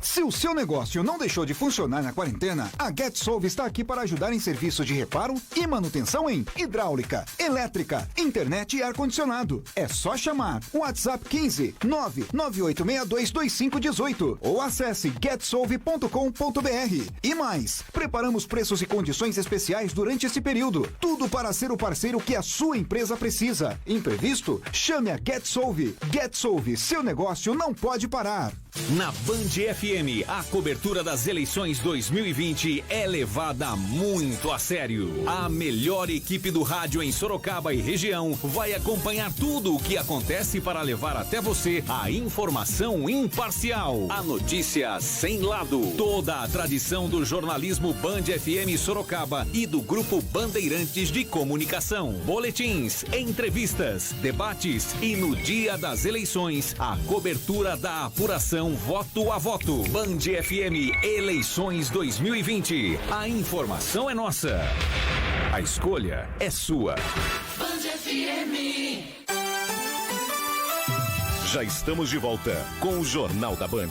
Se o seu negócio não deixou de funcionar na quarentena, a GetSolve está aqui para ajudar em serviços de reparo e manutenção em hidráulica, elétrica, internet e ar-condicionado. É só chamar o WhatsApp 15 998622518 ou acesse getsolve.com.br. E mais, preparamos preços e condições especiais durante esse período. Tudo para ser o parceiro que a sua empresa precisa. Imprevisto? Chame a GetSolve. GetSolve, seu negócio não pode parar. Na Band FM, a cobertura das eleições 2020 é levada muito a sério. A melhor equipe do rádio em Sorocaba e região vai acompanhar tudo o que acontece para levar até você a informação imparcial, a notícia sem lado, toda a tradição do jornalismo Band FM Sorocaba e do Grupo Bandeirantes de Comunicação. Boletins, entrevistas, debates e no dia das eleições, a cobertura da apuração Operação Voto a Voto. Band FM Eleições 2020. A informação é nossa. A escolha é sua. Band FM. Já estamos de volta com o Jornal da Band.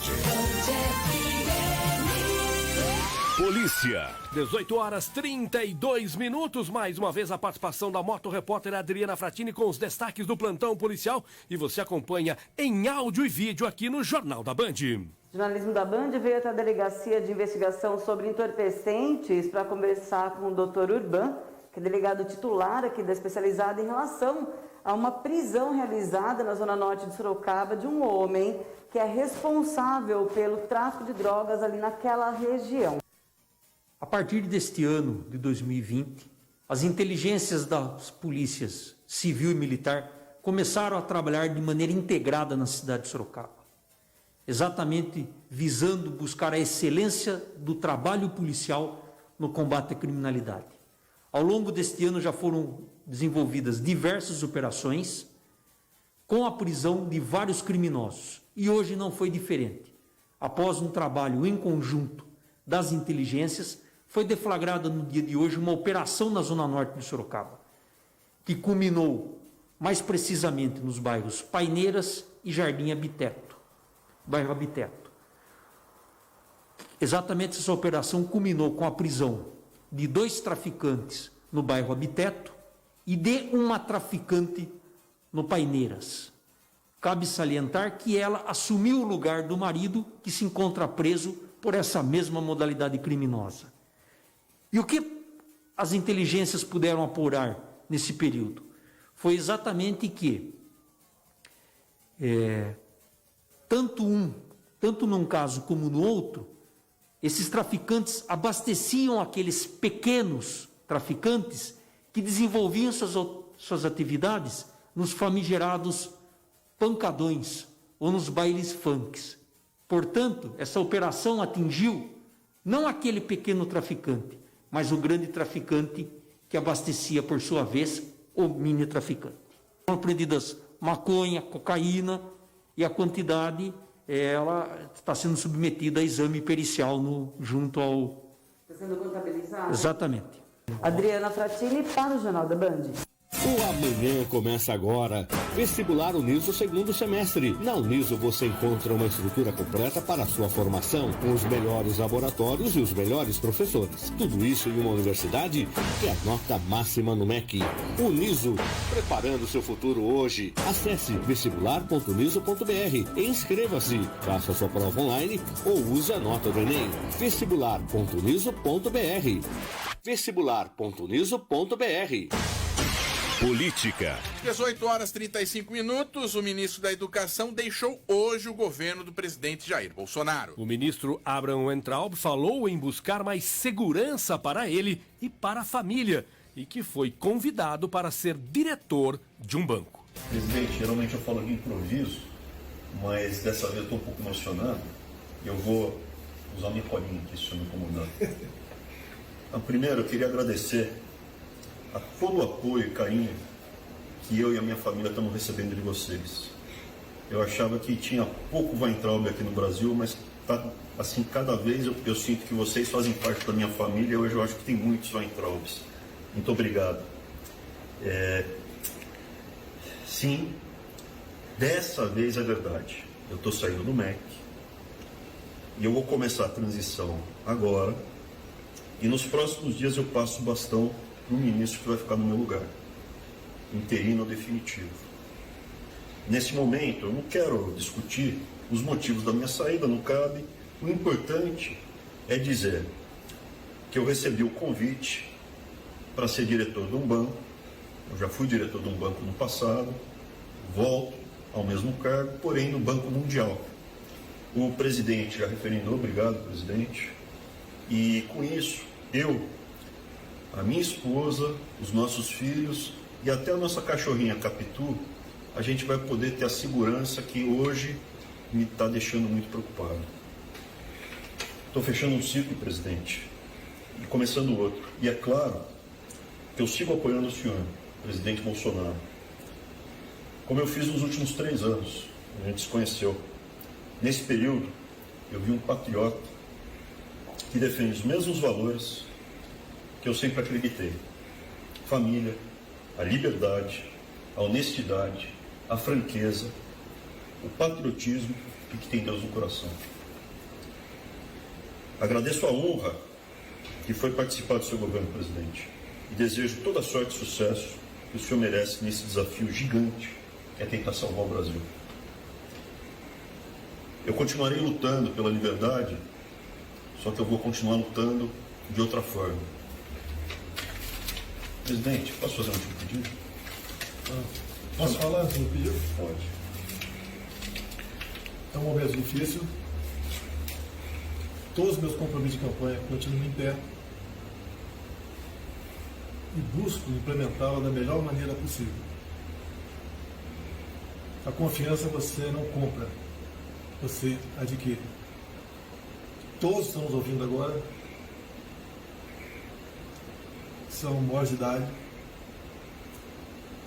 Polícia. 18h32. Mais uma vez a participação da motorrepórter Adriana Fratini com os destaques do plantão policial. E você acompanha em áudio e vídeo aqui no Jornal da Band. O jornalismo da Band veio até a Delegacia de Investigação sobre Entorpecentes para conversar com o Dr. Urban, que é delegado titular aqui da especializada, em relação a uma prisão realizada na zona norte de Sorocaba de um homem que é responsável pelo tráfico de drogas ali naquela região. A partir deste ano de 2020, as inteligências das polícias civil e militar começaram a trabalhar de maneira integrada na cidade de Sorocaba, exatamente visando buscar a excelência do trabalho policial no combate à criminalidade. Ao longo deste ano já foram desenvolvidas diversas operações com a prisão de vários criminosos. E hoje não foi diferente. Após um trabalho em conjunto das inteligências, foi deflagrada no dia de hoje uma operação na zona norte de Sorocaba, que culminou mais precisamente nos bairros Paineiras e Jardim Abiteto, bairro Abiteto. Exatamente essa operação culminou com a prisão de 2 traficantes no bairro Abiteto e de uma traficante no Paineiras. Cabe salientar que ela assumiu o lugar do marido, que se encontra preso por essa mesma modalidade criminosa. E o que as inteligências puderam apurar nesse período? Foi exatamente que, tanto num caso como no outro, esses traficantes abasteciam aqueles pequenos traficantes que desenvolviam suas atividades nos famigerados pancadões ou nos bailes funks. Portanto, essa operação atingiu não aquele pequeno traficante, mas o grande traficante que abastecia, por sua vez, o mini traficante. Foram apreendidas maconha, cocaína, e a quantidade ela está sendo submetida a exame pericial junto ao... Está sendo contabilizado? Exatamente. Adriana Fratini para o Jornal da Band. O amanhã começa agora. Vestibular Uniso segundo semestre. Na Uniso você encontra uma estrutura completa para a sua formação, com os melhores laboratórios e os melhores professores. Tudo isso em uma universidade que é a nota máxima no MEC. Uniso, preparando seu futuro hoje. Acesse vestibular.uniso.br e inscreva-se. Faça sua prova online ou use a nota do Enem. Vestibular.uniso.br. Vestibular.uniso.br. Política. 18h35. O ministro da Educação deixou hoje o governo do presidente Jair Bolsonaro. O ministro Abraham Weintraub falou em buscar mais segurança para ele e para a família e que foi convidado para ser diretor de um banco. Presidente, geralmente eu falo de improviso, mas dessa vez eu estou um pouco emocionado. Eu vou usar minha colinha aqui, se eu me incomodar. Primeiro, eu queria agradecer a todo o apoio e carinho que eu e a minha família estamos recebendo de vocês. Eu achava que tinha pouco Weintraub aqui no Brasil, mas tá, assim, cada vez eu sinto que vocês fazem parte da minha família e hoje eu acho que tem muitos Weintraubs. Muito obrigado. Sim, dessa vez é verdade. Eu estou saindo do MEC e eu vou começar a transição agora e nos próximos dias eu passo o bastão para o ministro que vai ficar no meu lugar, interino ou definitivo. Nesse momento, eu não quero discutir os motivos da minha saída, não cabe. O importante é dizer que eu recebi o convite para ser diretor de um banco. Eu já fui diretor de um banco no passado, volto ao mesmo cargo, porém no Banco Mundial. O presidente já referendou, obrigado, presidente, e com isso, a minha esposa, os nossos filhos e até a nossa cachorrinha Capitu, a gente vai poder ter a segurança que hoje me está deixando muito preocupado. Estou fechando um ciclo, presidente, e começando outro. E é claro que eu sigo apoiando o senhor, presidente Bolsonaro, como eu fiz nos últimos 3 anos. A gente se conheceu. Nesse período, eu vi um patriota que defende os mesmos valores que eu sempre acreditei. Família, a liberdade, a honestidade, a franqueza, o patriotismo e que tem Deus no coração. Agradeço a honra que foi participar do seu governo, presidente, e desejo toda a sorte e sucesso que o senhor merece nesse desafio gigante que é tentar salvar o Brasil. Eu continuarei lutando pela liberdade, só que eu vou continuar lutando de outra forma. Presidente, posso fazer um último pedido? Posso falar antes do pedido? Pode. É um momento difícil. Todos os meus compromissos de campanha continuam em pé. E busco implementá-la da melhor maneira possível. A confiança você não compra, você adquire. Todos estão nos ouvindo agora, são maiores de idade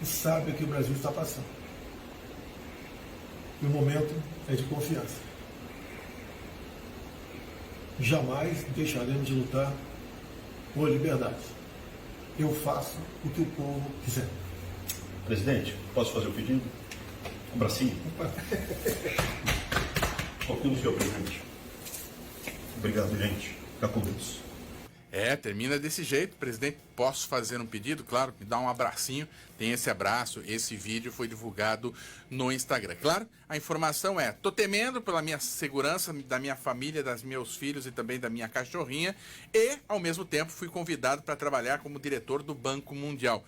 e sabem o que o Brasil está passando. E o momento é de confiança. Jamais deixaremos de lutar por liberdade. Eu faço o que o povo quiser. Presidente, posso fazer o pedido? Um bracinho? Confio no senhor, presidente. Obrigado, gente. Fica com Deus. Termina desse jeito, presidente. Posso fazer um pedido? Claro, me dá um abracinho. Tem esse abraço, esse vídeo foi divulgado no Instagram. Claro, a informação é: tô temendo pela minha segurança, da minha família, dos meus filhos e também da minha cachorrinha. E, ao mesmo tempo, fui convidado para trabalhar como diretor do Banco Mundial.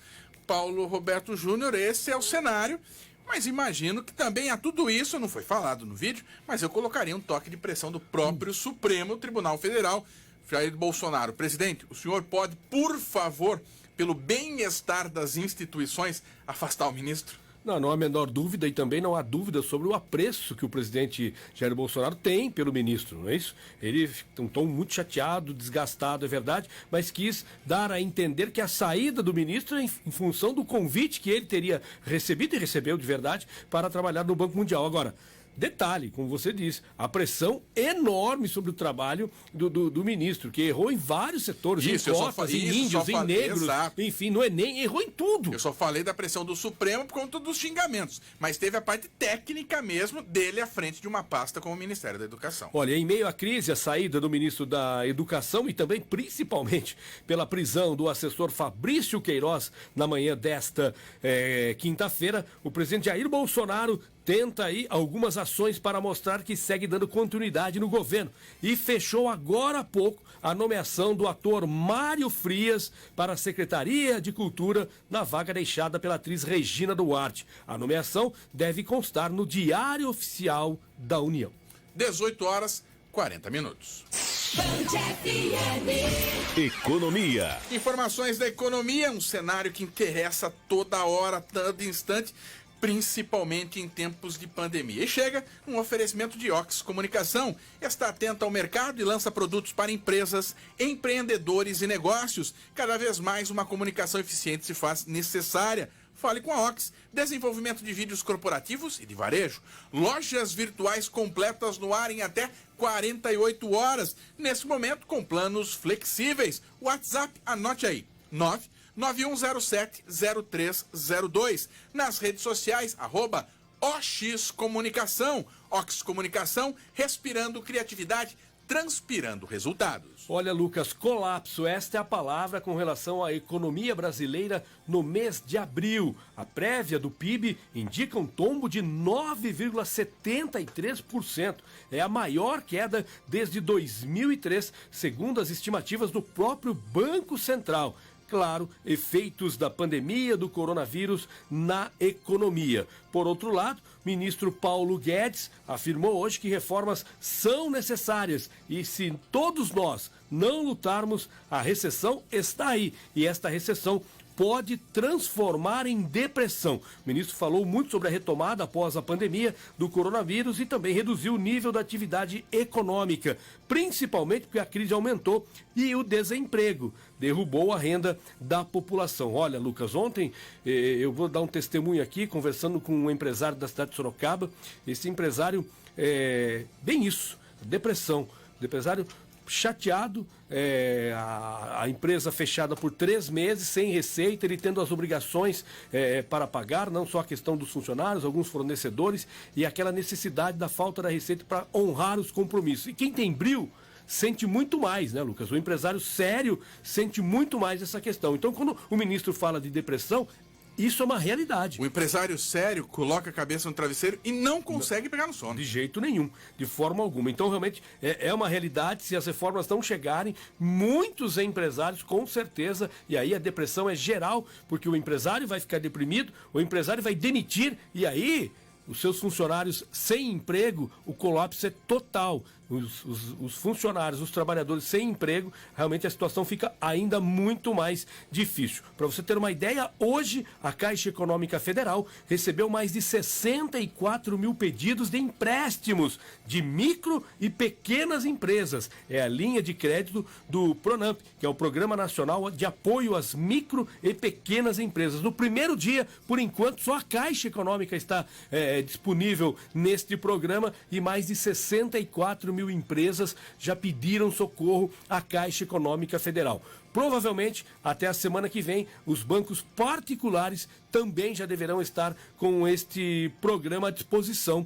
Paulo Roberto Júnior, esse é o cenário. Mas imagino que também a tudo isso, não foi falado no vídeo, mas eu colocaria um toque de pressão do próprio Supremo Tribunal Federal. Jair Bolsonaro, presidente, o senhor pode, por favor, pelo bem-estar das instituições, afastar o ministro? Não há a menor dúvida, e também não há dúvida sobre o apreço que o presidente Jair Bolsonaro tem pelo ministro, não é isso? Ele tem um tom muito chateado, desgastado, é verdade, mas quis dar a entender que a saída do ministro é em função do convite que ele teria recebido e recebeu de verdade para trabalhar no Banco Mundial. Agora, detalhe, como você disse, a pressão enorme sobre o trabalho do ministro, que errou em vários setores, em cotas, em índios, em negros, enfim, no Enem, errou em tudo. Eu só falei da pressão do Supremo por conta dos xingamentos, mas teve a parte técnica mesmo dele à frente de uma pasta como o Ministério da Educação. Olha, em meio à crise, a saída do ministro da Educação e também, principalmente, pela prisão do assessor Fabrício Queiroz na manhã desta quinta-feira, o presidente Jair Bolsonaro tenta aí algumas ações para mostrar que segue dando continuidade no governo. E fechou agora há pouco a nomeação do ator Mário Frias para a Secretaria de Cultura na vaga deixada pela atriz Regina Duarte. A nomeação deve constar no Diário Oficial da União. 18h40. Economia. Informações da economia, um cenário que interessa toda hora, todo instante, principalmente em tempos de pandemia. E chega um oferecimento de Ox Comunicação. Está atenta ao mercado e lança produtos para empresas, empreendedores e negócios. Cada vez mais uma comunicação eficiente se faz necessária. Fale com a Ox. Desenvolvimento de vídeos corporativos e de varejo. Lojas virtuais completas no ar em até 48 horas. Nesse momento, com planos flexíveis. WhatsApp, anote aí. 9107-0302. Nas redes sociais, @OX Comunicação. Ox Comunicação, respirando criatividade, transpirando resultados. Olha, Lucas, colapso, esta é a palavra com relação à economia brasileira no mês de abril. A prévia do PIB indica um tombo de 9,73%. É a maior queda desde 2003, segundo as estimativas do próprio Banco Central. Claro, efeitos da pandemia do coronavírus na economia. Por outro lado, o ministro Paulo Guedes afirmou hoje que reformas são necessárias e se todos nós não lutarmos, a recessão está aí. E esta recessão pode transformar em depressão. O ministro falou muito sobre a retomada após a pandemia do coronavírus e também reduziu o nível da atividade econômica, principalmente porque a crise aumentou e o desemprego derrubou a renda da população. Olha, Lucas, ontem eu vou dar um testemunho aqui, conversando com um empresário da cidade de Sorocaba. Esse empresário, bem isso, depressão. O empresário chateado, a empresa fechada por 3 meses, sem receita, ele tendo as obrigações para pagar, não só a questão dos funcionários, alguns fornecedores, e aquela necessidade da falta da receita para honrar os compromissos. E quem tem brio sente muito mais, né, Lucas? O empresário sério sente muito mais essa questão. Então, quando o ministro fala de depressão, isso é uma realidade. O empresário sério coloca a cabeça no travesseiro e não consegue pegar no sono. De jeito nenhum, de forma alguma. Então, realmente, é uma realidade. Se as reformas não chegarem, muitos empresários, com certeza, e aí a depressão é geral, porque o empresário vai ficar deprimido, o empresário vai demitir, e aí os seus funcionários sem emprego, o colapso é total. Os funcionários, os trabalhadores sem emprego, realmente a situação fica ainda muito mais difícil. Para você ter uma ideia, hoje a Caixa Econômica Federal recebeu mais de 64 mil pedidos de empréstimos de micro e pequenas empresas. É a linha de crédito do PRONAMP, que é o Programa Nacional de Apoio às Micro e Pequenas Empresas. No primeiro dia, por enquanto, só a Caixa Econômica está disponível neste programa e mais de 64 mil empresas já pediram socorro à Caixa Econômica Federal. Provavelmente, até a semana que vem, os bancos particulares também já deverão estar com este programa à disposição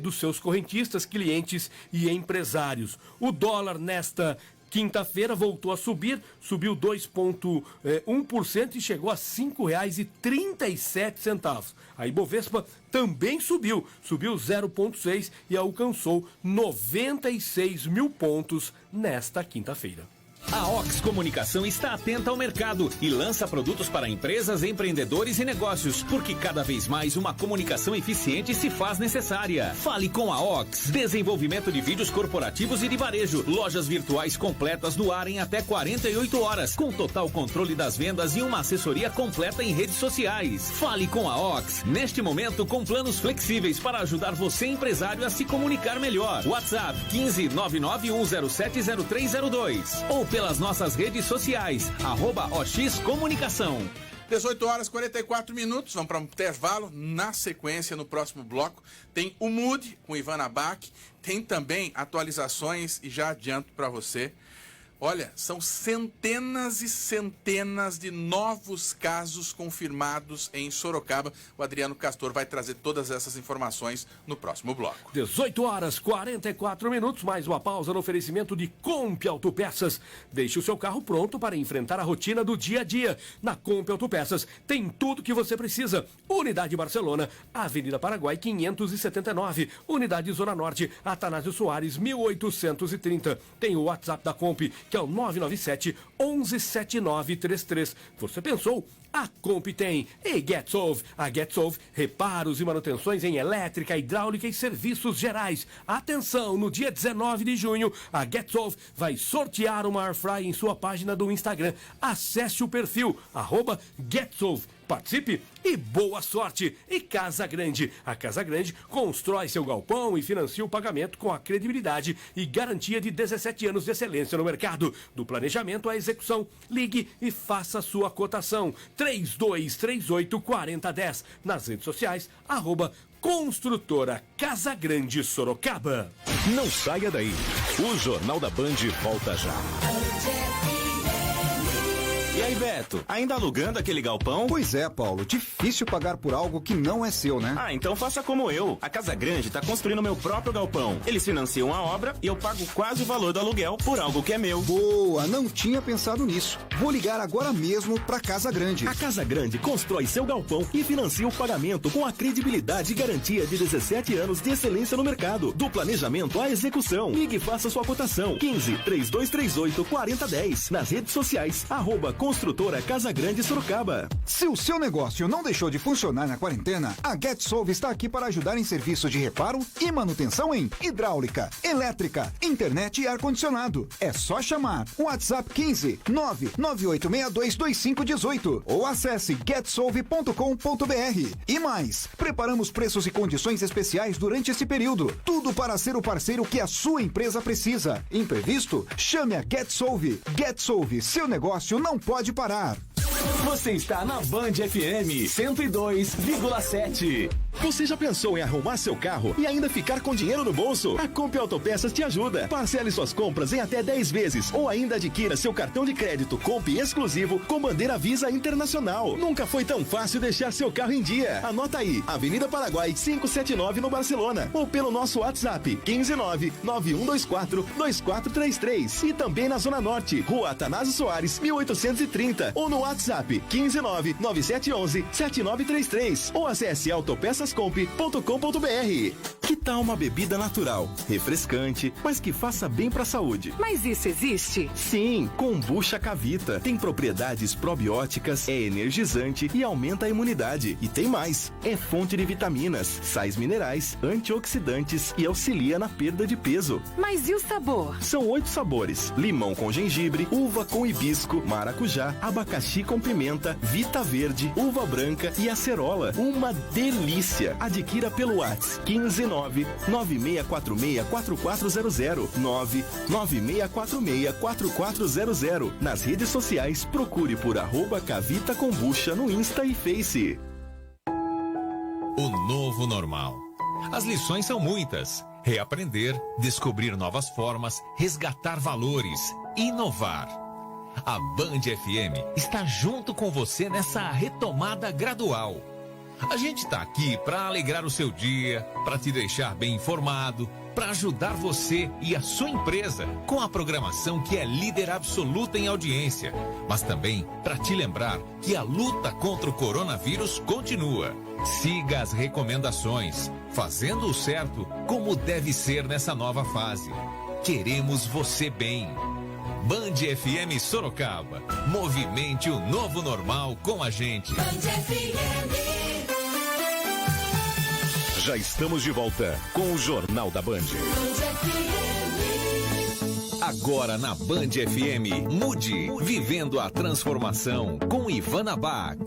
dos seus correntistas, clientes e empresários. O dólar nesta quinta-feira voltou a subir, subiu 2,1% e chegou a R$ 5,37. A Ibovespa também subiu 0,6% e alcançou 96 mil pontos nesta quinta-feira. A Ox Comunicação está atenta ao mercado e lança produtos para empresas, empreendedores e negócios, porque cada vez mais uma comunicação eficiente se faz necessária. Fale com a Ox. Desenvolvimento de vídeos corporativos e de varejo. Lojas virtuais completas no ar em até 48 horas, com total controle das vendas e uma assessoria completa em redes sociais. Fale com a Ox. Neste momento, com planos flexíveis para ajudar você, empresário, a se comunicar melhor. WhatsApp 15 991070302 ou pelas nossas redes sociais, @OX Comunicação. 18h44, vamos para um intervalo. Na sequência, no próximo bloco, tem o Mood com Ivana Abac, tem também atualizações e já adianto para você. Olha, são centenas e centenas de novos casos confirmados em Sorocaba. O Adriano Castor vai trazer todas essas informações no próximo bloco. 18h44, mais uma pausa no oferecimento de Comp Autopeças. Deixe o seu carro pronto para enfrentar a rotina do dia a dia. Na Comp Autopeças tem tudo que você precisa. Unidade Barcelona, Avenida Paraguai 579. Unidade Zona Norte, Atanásio Soares 1830. Tem o WhatsApp da Comp, que é o 997-117933. Você pensou? A Comp tem. E GetSolve. A GetSolve, reparos e manutenções em elétrica, hidráulica e serviços gerais. Atenção, no dia 19 de junho, a GetSolve vai sortear uma Airfryer em sua página do Instagram. Acesse o perfil, @GetSolve. Participe e boa sorte! E Casa Grande. A Casa Grande constrói seu galpão e financia o pagamento com a credibilidade e garantia de 17 anos de excelência no mercado. Do planejamento à execução, ligue e faça sua cotação. 3238-4010. Nas redes sociais, @Construtora Casa Grande Sorocaba. Não saia daí. O Jornal da Band volta já. E aí, Beto, ainda alugando aquele galpão? Pois é, Paulo, difícil pagar por algo que não é seu, né? Ah, então faça como eu. A Casa Grande tá construindo meu próprio galpão. Eles financiam a obra e eu pago quase o valor do aluguel por algo que é meu. Boa, não tinha pensado nisso. Vou ligar agora mesmo pra Casa Grande. A Casa Grande constrói seu galpão e financia o pagamento com a credibilidade e garantia de 17 anos de excelência no mercado. Do planejamento à execução. Ligue e faça sua cotação. 15 3238 4010. Nas redes sociais, @Construtora Construtora Casa Grande Sorocaba. Se o seu negócio não deixou de funcionar na quarentena, a GetSolve está aqui para ajudar em serviços de reparo e manutenção em hidráulica, elétrica, internet e ar-condicionado. É só chamar o WhatsApp 15 998622518 ou acesse getsolve.com.br. E mais, preparamos preços e condições especiais durante esse período. Tudo para ser o parceiro que a sua empresa precisa. Imprevisto? Chame a GetSolve. GetSolve, seu negócio não pode parar. Você está na Band FM 102,7. Você já pensou em arrumar seu carro e ainda ficar com dinheiro no bolso? A Comp Autopeças te ajuda. Parcele suas compras em até 10 vezes ou ainda adquira seu cartão de crédito Comp exclusivo com bandeira Visa Internacional. Nunca foi tão fácil deixar seu carro em dia. Anota aí, Avenida Paraguai 579 no Barcelona ou pelo nosso WhatsApp 159-9124-2433 e também na Zona Norte, Rua Atanásio Soares 1830 ou no WhatsApp 159-9711-7933 ou acesse autopeçascomp.com.br. Que tal uma bebida natural, refrescante, mas que faça bem para a saúde? Mas isso existe? Sim, Kombucha Cavita. Tem propriedades probióticas, é energizante e aumenta a imunidade. E tem mais, é fonte de vitaminas, sais minerais, antioxidantes e auxilia na perda de peso. Mas e o sabor? São 8 sabores: limão com gengibre, uva com hibisco, maracujá, abacaxi com pimenta, vita verde, uva branca e acerola. Uma delícia! Adquira pelo WhatsApp 159-9646-4400 99646-4400. Nas redes sociais, procure por @Cavita Kombucha no Insta e Face. O novo normal. As lições são muitas. Reaprender, descobrir novas formas, resgatar valores, inovar. A Band FM está junto com você nessa retomada gradual. A gente está aqui para alegrar o seu dia, para te deixar bem informado, para ajudar você e a sua empresa com a programação que é líder absoluta em audiência, mas também para te lembrar que a luta contra o coronavírus continua. Siga as recomendações, fazendo o certo como deve ser nessa nova fase. Queremos você bem. Band FM Sorocaba. Movimente o novo normal com a gente. Band FM. Já estamos de volta com o Jornal da Band. Agora na Band FM, mude, vivendo a transformação com Ivana Bach.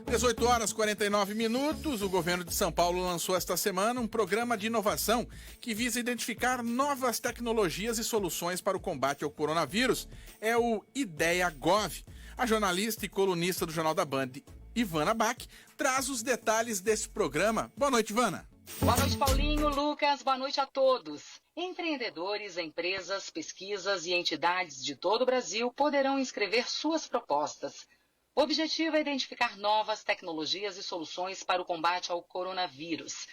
18 horas 49 minutos, o governo de São Paulo lançou esta semana um programa de inovação que visa identificar novas tecnologias e soluções para o combate ao coronavírus. É o Ideia Gov. A jornalista e colunista do Jornal da Band, Ivana Bach, traz os detalhes desse programa. Boa noite, Ivana. Boa noite, Paulinho, Lucas, boa noite a todos. Empreendedores, empresas, pesquisas e entidades de todo o Brasil poderão inscrever suas propostas. O objetivo é identificar novas tecnologias e soluções para o combate ao coronavírus.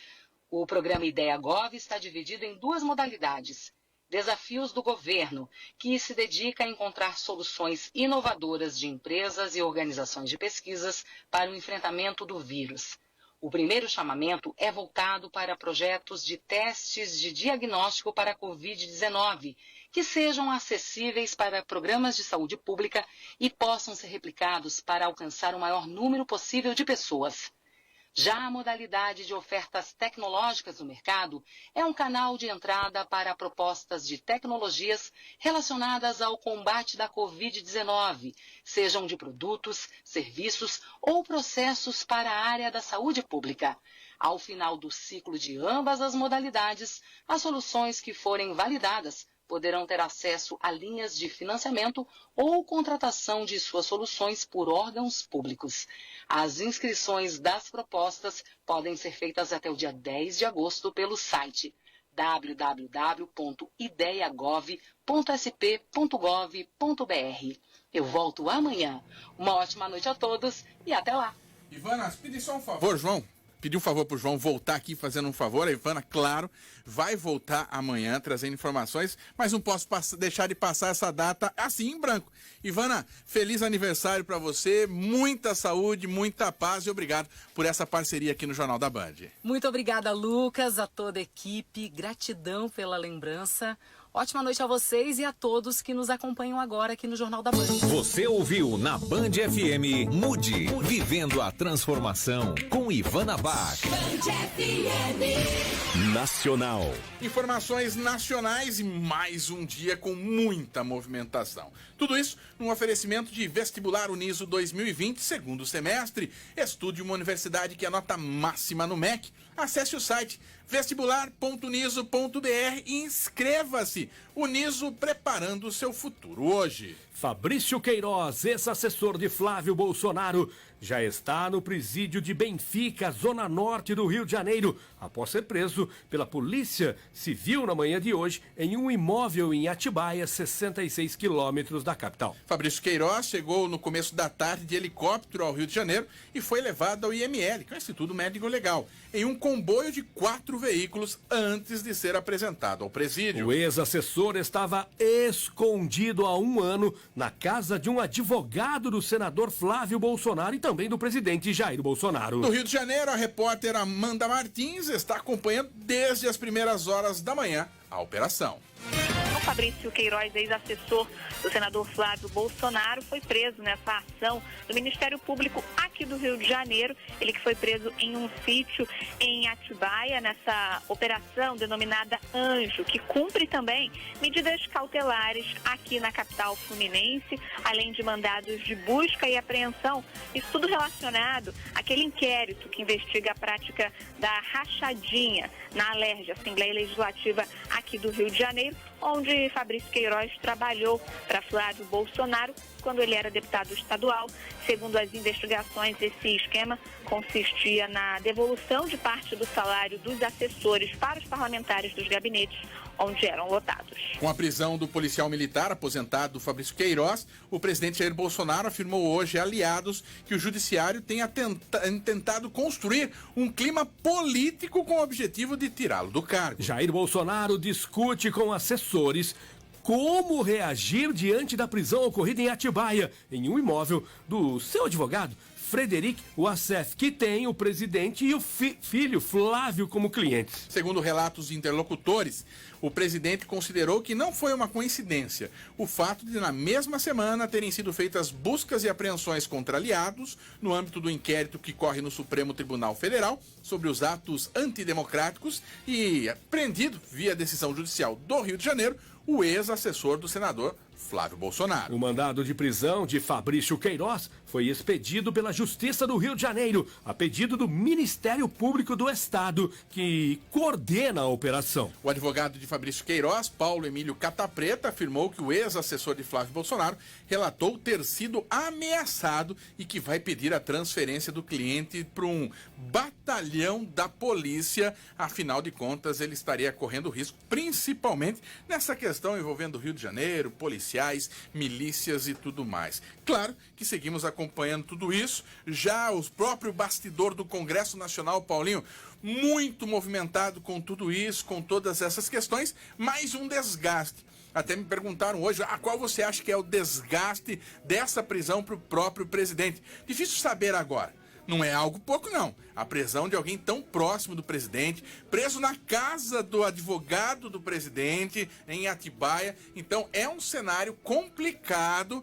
O programa Ideia Gov está dividido em duas modalidades. Desafios do governo, que se dedica a encontrar soluções inovadoras de empresas e organizações de pesquisas para o enfrentamento do vírus. O primeiro chamamento é voltado para projetos de testes de diagnóstico para a Covid-19, que sejam acessíveis para programas de saúde pública e possam ser replicados para alcançar o maior número possível de pessoas. Já a modalidade de ofertas tecnológicas no mercado é um canal de entrada para propostas de tecnologias relacionadas ao combate da Covid-19, sejam de produtos, serviços ou processos para a área da saúde pública. Ao final do ciclo de ambas as modalidades, as soluções que forem validadas poderão ter acesso a linhas de financiamento ou contratação de suas soluções por órgãos públicos. As inscrições das propostas podem ser feitas até o dia 10 de agosto pelo site www.ideiagov.sp.gov.br. Eu volto amanhã. Uma ótima noite a todos e até lá. Ivana, pedi só um favor, João. Pedi um favor pro João voltar aqui fazendo um favor. A Ivana, claro, vai voltar amanhã trazendo informações, mas não posso deixar de passar essa data assim em branco. Ivana, feliz aniversário para você, muita saúde, muita paz e obrigado por essa parceria aqui no Jornal da Band. Muito obrigada, Lucas, a toda a equipe, gratidão pela lembrança. Ótima noite a vocês e a todos que nos acompanham agora aqui no Jornal da Band. Você ouviu na Band FM Mude, vivendo a transformação com Ivana Bach. Nacional. Informações nacionais e mais um dia com muita movimentação. Tudo isso num oferecimento de Vestibular Uniso 2020, segundo semestre. Estude uma universidade que é nota máxima no MEC. Acesse o site vestibular.uniso.br e inscreva-se. Uniso, preparando o seu futuro hoje. Fabrício Queiroz, ex-assessor de Flávio Bolsonaro, já está no presídio de Benfica, zona norte do Rio de Janeiro, após ser preso pela Polícia Civil na manhã de hoje em um imóvel em Atibaia, 66 quilômetros da capital. Fabrício Queiroz chegou no começo da tarde de helicóptero ao Rio de Janeiro e foi levado ao IML, que é o Instituto Médico Legal, em um comboio de 4 veículos antes de ser apresentado ao presídio. O ex-assessor estava escondido há 1 ano na casa de um advogado do senador Flávio Bolsonaro e também do presidente Jair Bolsonaro. No Rio de Janeiro, a repórter Amanda Martins está acompanhando desde as primeiras horas da manhã a operação. O Fabrício Queiroz, ex-assessor do senador Flávio Bolsonaro, foi preso nessa ação do Ministério Público aqui do Rio de Janeiro. Ele que foi preso em um sítio em Atibaia, nessa operação denominada Anjo, que cumpre também medidas cautelares aqui na capital fluminense, além de mandados de busca e apreensão. Isso tudo relacionado àquele inquérito que investiga a prática da rachadinha na Alerj, Assembleia Legislativa aqui do Rio de Janeiro, onde Fabrício Queiroz trabalhou para Flávio Bolsonaro quando ele era deputado estadual. Segundo as investigações, esse esquema consistia na devolução de parte do salário dos assessores para os parlamentares dos gabinetes onde eram lotados. Com a prisão do policial militar aposentado Fabrício Queiroz, o presidente Jair Bolsonaro afirmou hoje a aliados que o judiciário tenha tentado construir um clima político com o objetivo de tirá-lo do cargo. Jair Bolsonaro discute com assessores como reagir diante da prisão ocorrida em Atibaia, em um imóvel do seu advogado, Frederic Wassef, que tem o presidente e o filho Flávio como clientes. Segundo relatos de interlocutores, o presidente considerou que não foi uma coincidência o fato de, na mesma semana, terem sido feitas buscas e apreensões contra aliados no âmbito do inquérito que corre no Supremo Tribunal Federal sobre os atos antidemocráticos e prendido, via decisão judicial do Rio de Janeiro, o ex-assessor do senador Flávio Bolsonaro. O mandado de prisão de Fabrício Queiroz foi expedido pela Justiça do Rio de Janeiro, a pedido do Ministério Público do Estado, que coordena a operação. O advogado de Fabrício Queiroz, Paulo Emílio Catapreta, afirmou que o ex-assessor de Flávio Bolsonaro relatou ter sido ameaçado e que vai pedir a transferência do cliente para um batalhão da polícia. Afinal de contas, ele estaria correndo risco, principalmente nessa questão envolvendo o Rio de Janeiro, policiais, milícias e tudo mais. Claro que seguimos acompanhando tudo isso. Já o próprio bastidor do Congresso Nacional, Paulinho, muito movimentado com tudo isso, com todas essas questões, mais um desgaste. Até me perguntaram hoje, qual você acha que é o desgaste dessa prisão para o próprio presidente? Difícil saber agora. Não é algo pouco, não. A prisão de alguém tão próximo do presidente, preso na casa do advogado do presidente, em Atibaia. Então, é um cenário complicado,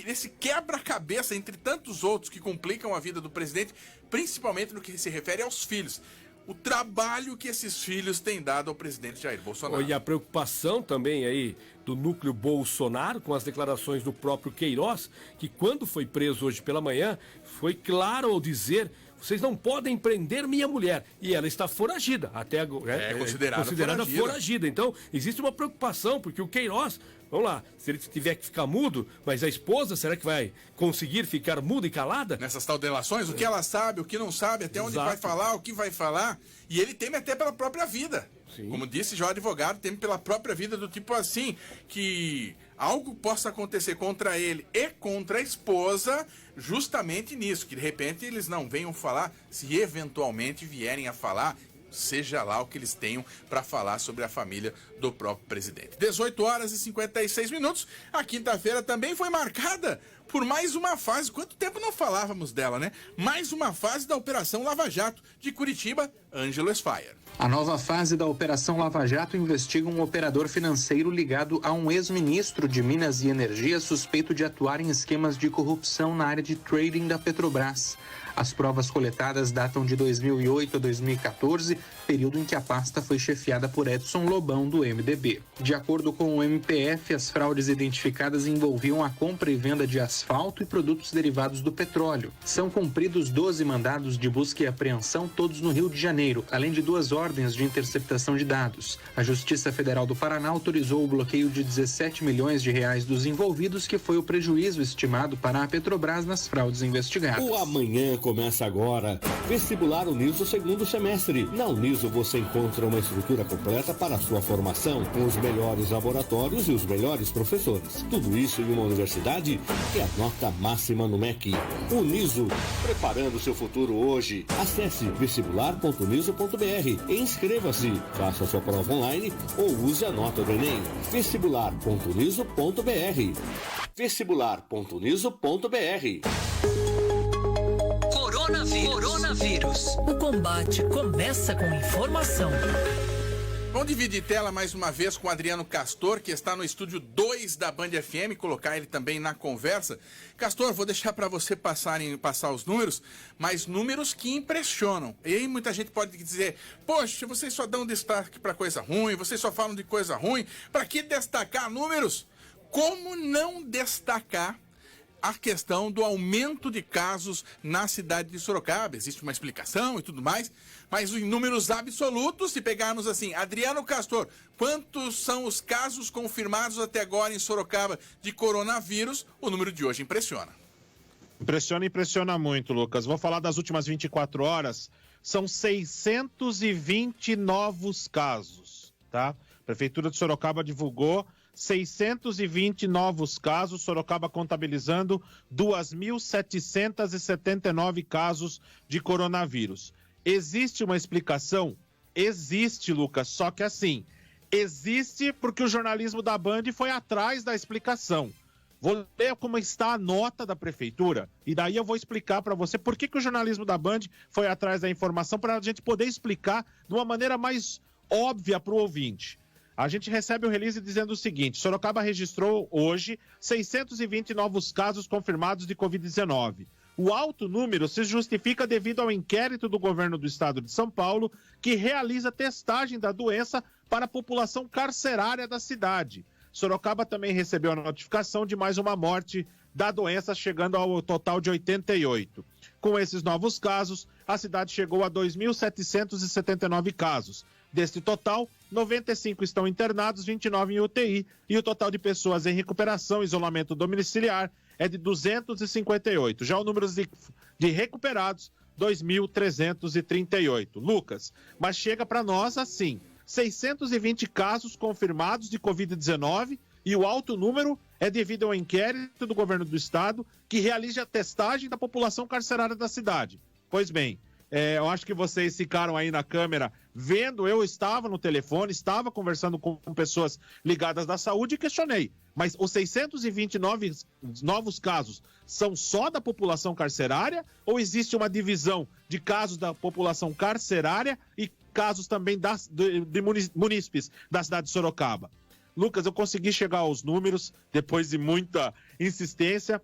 desse quebra-cabeça entre tantos outros que complicam a vida do presidente, principalmente no que se refere aos filhos. O trabalho que esses filhos têm dado ao presidente Jair Bolsonaro. E a preocupação também aí do núcleo Bolsonaro com as declarações do próprio Queiroz, que quando foi preso hoje pela manhã, foi claro ao dizer: vocês não podem prender minha mulher. E ela está foragida, até agora. É considerada foragida. Então, existe uma preocupação, porque o Queiroz, vamos lá, se ele tiver que ficar mudo, mas a esposa, será que vai conseguir ficar muda e calada? Nessas tal delações, o que ela sabe, o que não sabe, até onde vai falar, o que vai falar. E ele teme até pela própria vida. Sim. Como disse já o advogado, teme pela própria vida, do tipo assim, que algo possa acontecer contra ele e contra a esposa, justamente nisso, que de repente eles não venham falar, se eventualmente vierem a falar, seja lá o que eles tenham para falar sobre a família do próprio presidente. 18h56. A quinta-feira também foi marcada por mais uma fase. Quanto tempo não falávamos dela, né? Mais uma fase da Operação Lava Jato. De Curitiba, Ângelo Esfayer. A nova fase da Operação Lava Jato investiga um operador financeiro ligado a um ex-ministro de Minas e Energia suspeito de atuar em esquemas de corrupção na área de trading da Petrobras. As provas coletadas datam de 2008 a 2014, período em que a pasta foi chefiada por Edson Lobão, do MDB. De acordo com o MPF, as fraudes identificadas envolviam a compra e venda de asfalto e produtos derivados do petróleo. São cumpridos 12 mandados de busca e apreensão, todos no Rio de Janeiro, além de 2 ordens de interceptação de dados. A Justiça Federal do Paraná autorizou o bloqueio de 17 milhões de reais dos envolvidos, que foi o prejuízo estimado para a Petrobras nas fraudes investigadas. O amanhã começa agora. Vestibular Uniso segundo semestre. Na Uniso você encontra uma estrutura completa para a sua formação, com os melhores laboratórios e os melhores professores. Tudo isso em uma universidade que é a nota máxima no MEC. Uniso, preparando seu futuro hoje. Acesse vestibular.uniso.br e inscreva-se. Faça sua prova online ou use a nota do Enem. Vestibular.uniso.br. Vestibular.uniso.br. Coronavírus. O combate começa com informação. Vamos dividir tela mais uma vez com o Adriano Castor, que está no estúdio 2 da Band FM, colocar ele também na conversa. Castor, vou deixar para você passar os números, mas números que impressionam. E aí muita gente pode dizer, poxa, vocês só dão destaque para coisa ruim, vocês só falam de coisa ruim, para que destacar números? Como não destacar a questão do aumento de casos na cidade de Sorocaba? Existe uma explicação e tudo mais, mas em números absolutos, se pegarmos assim, Adriano Castor, quantos são os casos confirmados até agora em Sorocaba de coronavírus? O número de hoje impressiona. Impressiona muito, Lucas. Vou falar das últimas 24 horas. São 620 novos casos, tá? A Prefeitura de Sorocaba divulgou 620 novos casos, Sorocaba contabilizando 2.779 casos de coronavírus. Existe uma explicação? Existe, Lucas, só que assim, existe porque o jornalismo da Band foi atrás da explicação. Vou ler como está a nota da Prefeitura e daí eu vou explicar para você por que o jornalismo da Band foi atrás da informação, para a gente poder explicar de uma maneira mais óbvia para o ouvinte. A gente recebe o release dizendo o seguinte: Sorocaba registrou hoje 620 novos casos confirmados de Covid-19. O alto número se justifica devido ao inquérito do governo do estado de São Paulo, que realiza testagem da doença para a população carcerária da cidade. Sorocaba também recebeu a notificação de mais uma morte da doença, chegando ao total de 88. Com esses novos casos, a cidade chegou a 2.779 casos. Deste total, 95 estão internados, 29 em UTI, e o total de pessoas em recuperação e isolamento domiciliar é de 258. Já o número de recuperados, 2.338. Lucas, mas chega para nós assim, 620 casos confirmados de Covid-19 e o alto número é devido ao inquérito do governo do estado que realiza a testagem da população carcerária da cidade. Pois bem, eu acho que vocês ficaram aí na câmera vendo, eu estava no telefone, estava conversando com pessoas ligadas da saúde e questionei. Mas os 629 novos casos são só da população carcerária ou existe uma divisão de casos da população carcerária e casos também de munícipes da cidade de Sorocaba? Lucas, eu consegui chegar aos números depois de muita insistência.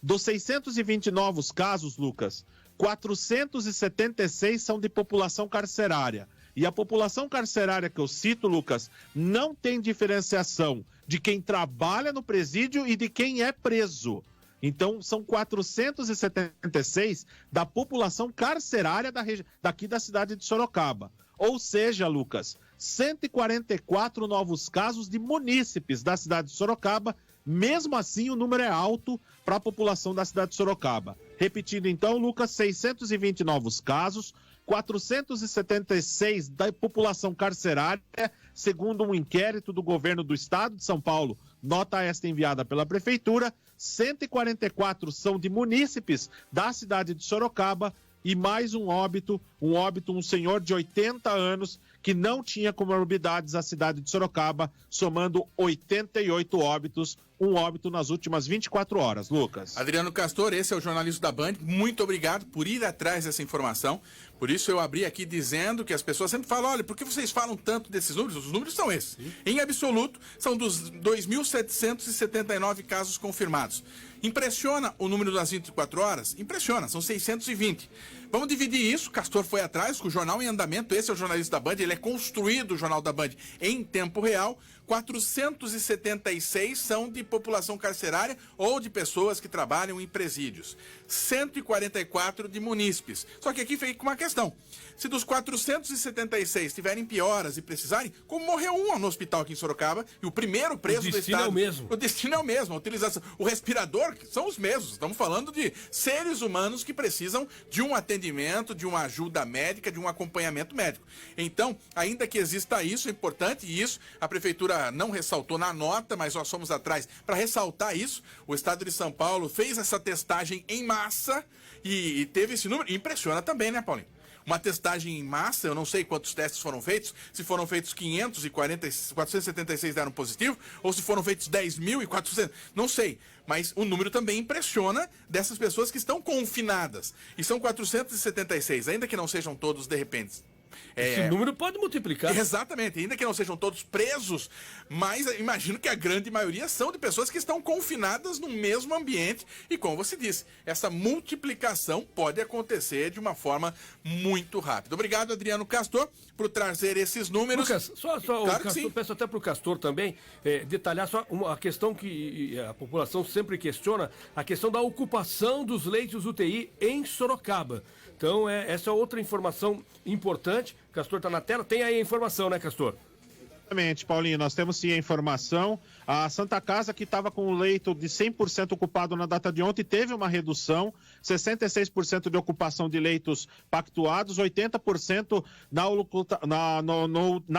Dos 620 novos casos, Lucas, 476 são de população carcerária. E a população carcerária que eu cito, Lucas, não tem diferenciação de quem trabalha no presídio e de quem é preso. Então, são 476 da população carcerária daqui da cidade de Sorocaba. Ou seja, Lucas, 144 novos casos de munícipes da cidade de Sorocaba. Mesmo assim, o número é alto para a população da cidade de Sorocaba. Repetindo então, Lucas, 620 novos casos, 476 da população carcerária, segundo um inquérito do governo do estado de São Paulo, nota esta enviada pela Prefeitura, 144 são de munícipes da cidade de Sorocaba e mais um óbito, um senhor de 80 anos que não tinha comorbidades à cidade de Sorocaba, somando 88 óbitos, um óbito nas últimas 24 horas. Lucas. Adriano Castor, esse é o jornalista da Band. Muito obrigado por ir atrás dessa informação. Por isso eu abri aqui dizendo que as pessoas sempre falam, olha, por que vocês falam tanto desses números? Os números são esses. Sim. Em absoluto, são dos 2.779 casos confirmados. Impressiona o número das 24 horas? Impressiona, são 620. Vamos dividir isso, Castor foi atrás, com o jornal em andamento, esse é o jornalista da Band, ele é construído, o Jornal da Band, em tempo real. 476 são de população carcerária ou de pessoas que trabalham em presídios. 144 de munícipes. Só que aqui fica uma questão. Se dos 476 tiverem pioras e precisarem, como morreu um no hospital aqui em Sorocaba, e o primeiro preso do estado... O destino é o mesmo. O destino é o mesmo, a utilização. O respirador são os mesmos. Estamos falando de seres humanos que precisam de um atendimento, de uma ajuda médica, de um acompanhamento médico. Então, ainda que exista isso, é importante, e isso a Prefeitura não ressaltou na nota, mas nós fomos atrás para ressaltar isso. O Estado de São Paulo fez essa testagem em massa e teve esse número. Impressiona também, né, Paulinho? Uma testagem em massa, eu não sei quantos testes foram feitos, se foram feitos 476 deram positivo, ou se foram feitos 10.400, não sei. Mas o número também impressiona dessas pessoas que estão confinadas. E são 476, ainda que não sejam todos de repente. Esse número pode multiplicar. Exatamente, ainda que não sejam todos presos, mas imagino que a grande maioria são de pessoas que estão confinadas no mesmo ambiente e, como você disse, essa multiplicação pode acontecer de uma forma muito rápida. Obrigado, Adriano Castor, por trazer esses números. Lucas, só claro o Castor, peço até para o Castor também detalhar só a questão que a população sempre questiona, a questão da ocupação dos leitos UTI em Sorocaba. Então, essa é outra informação importante. Castor está na tela. Tem aí a informação, né, Castor? Exatamente, Paulinho. Nós temos sim a informação. A Santa Casa, que estava com o leito de 100% ocupado na data de ontem, teve uma redução. 66% de ocupação de leitos pactuados, 80% na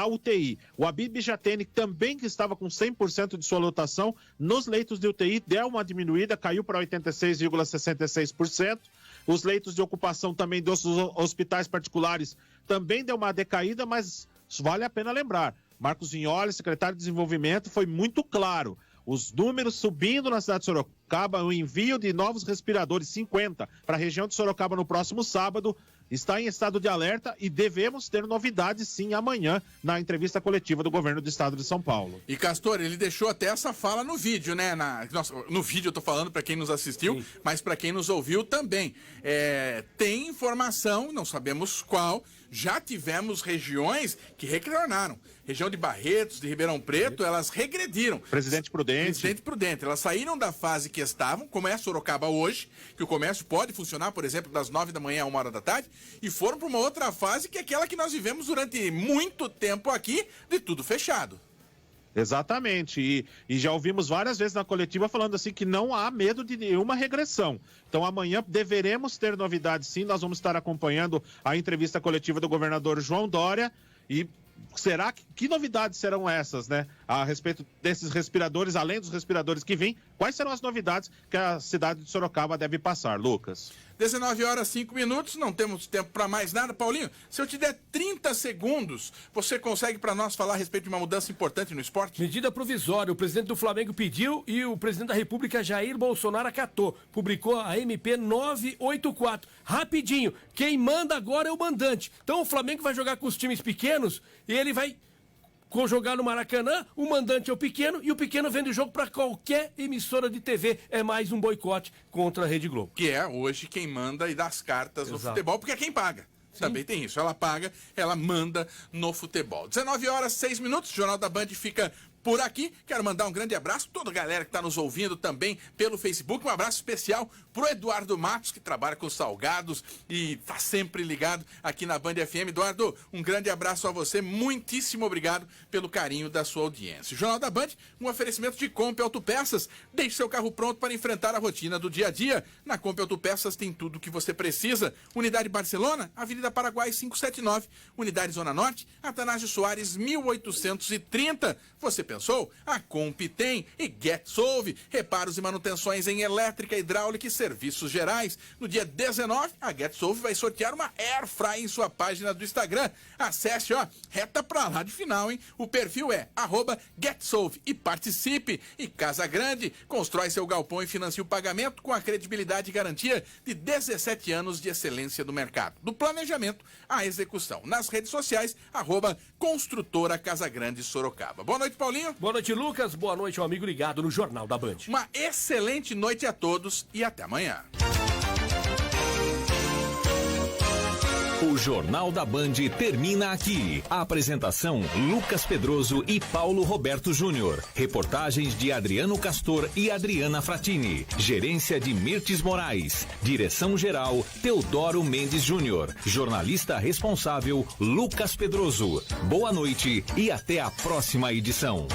UTI. O Abib Jatene, também que estava com 100% de sua lotação, nos leitos de UTI, deu uma diminuída, caiu para 86,66%. Os leitos de ocupação também dos hospitais particulares também deu uma decaída, mas vale a pena lembrar. Marcos Vignoli, secretário de Desenvolvimento, foi muito claro. Os números subindo na cidade de Sorocaba, o envio de novos respiradores, 50, para a região de Sorocaba no próximo sábado, está em estado de alerta e devemos ter novidades sim amanhã na entrevista coletiva do governo do estado de São Paulo. E Castor, ele deixou até essa fala no vídeo, né? No vídeo eu tô falando para quem nos assistiu, sim, mas para quem nos ouviu também. Tem informação, não sabemos qual, já tivemos regiões que retornaram. Região de Barretos, de Ribeirão Preto, elas regrediram. Presidente Prudente, elas saíram da fase que estavam, como é Sorocaba hoje, que o comércio pode funcionar, por exemplo, das 9 da manhã a 1 hora da tarde, e foram para uma outra fase que é aquela que nós vivemos durante muito tempo aqui, de tudo fechado. Exatamente, e já ouvimos várias vezes na coletiva falando assim que não há medo de nenhuma regressão. Então amanhã deveremos ter novidades sim, nós vamos estar acompanhando a entrevista coletiva do governador João Dória e será que novidades serão essas, né? A respeito desses respiradores, além dos respiradores que vêm, quais serão as novidades que a cidade de Sorocaba deve passar, Lucas? 19 horas 5 minutos, não temos tempo para mais nada. Paulinho, se eu te der 30 segundos, você consegue para nós falar a respeito de uma mudança importante no esporte? Medida provisória, o presidente do Flamengo pediu e o presidente da República, Jair Bolsonaro, acatou. Publicou a MP 984. Rapidinho, quem manda agora é o mandante. Então o Flamengo vai jogar com os times pequenos e ele vai jogar no Maracanã, o mandante é o pequeno e o pequeno vende o jogo para qualquer emissora de TV. É mais um boicote contra a Rede Globo. Que é hoje quem manda e dá as cartas no futebol, porque é quem paga. Sim. Também tem isso, ela paga, ela manda no futebol. 19 horas 6 minutos, o Jornal da Band fica por aqui. Quero mandar um grande abraço a toda a galera que está nos ouvindo também pelo Facebook. Um abraço especial pro Eduardo Matos, que trabalha com salgados e tá sempre ligado aqui na Band FM. Eduardo, um grande abraço a você. Muitíssimo obrigado pelo carinho da sua audiência. O Jornal da Band, um oferecimento de Comp Autopeças. Deixe seu carro pronto para enfrentar a rotina do dia a dia. Na Comp Autopeças tem tudo o que você precisa. Unidade Barcelona, Avenida Paraguai 579. Unidade Zona Norte, Atanásio Soares 1830. Você pensou pensou? A Comp tem e GetSolve. Reparos e manutenções em elétrica, hidráulica e serviços gerais. No dia 19, a GetSolve vai sortear uma Airfry em sua página do Instagram. Acesse, reta pra lá de final, hein? O perfil é @GetSolve e participe. E Casa Grande, constrói seu galpão e financia o pagamento com a credibilidade e garantia de 17 anos de excelência do mercado. Do planejamento à execução. Nas redes sociais, @Construtora Casa Grande Sorocaba. Boa noite, Paulinho. Boa noite, Lucas. Boa noite, ao amigo ligado no Jornal da Band. Uma excelente noite a todos e até amanhã. O Jornal da Band termina aqui. A apresentação: Lucas Pedroso e Paulo Roberto Júnior. Reportagens de Adriano Castor e Adriana Fratini. Gerência de Mirtes Moraes. Direção-geral: Teodoro Mendes Júnior. Jornalista responsável: Lucas Pedroso. Boa noite e até a próxima edição.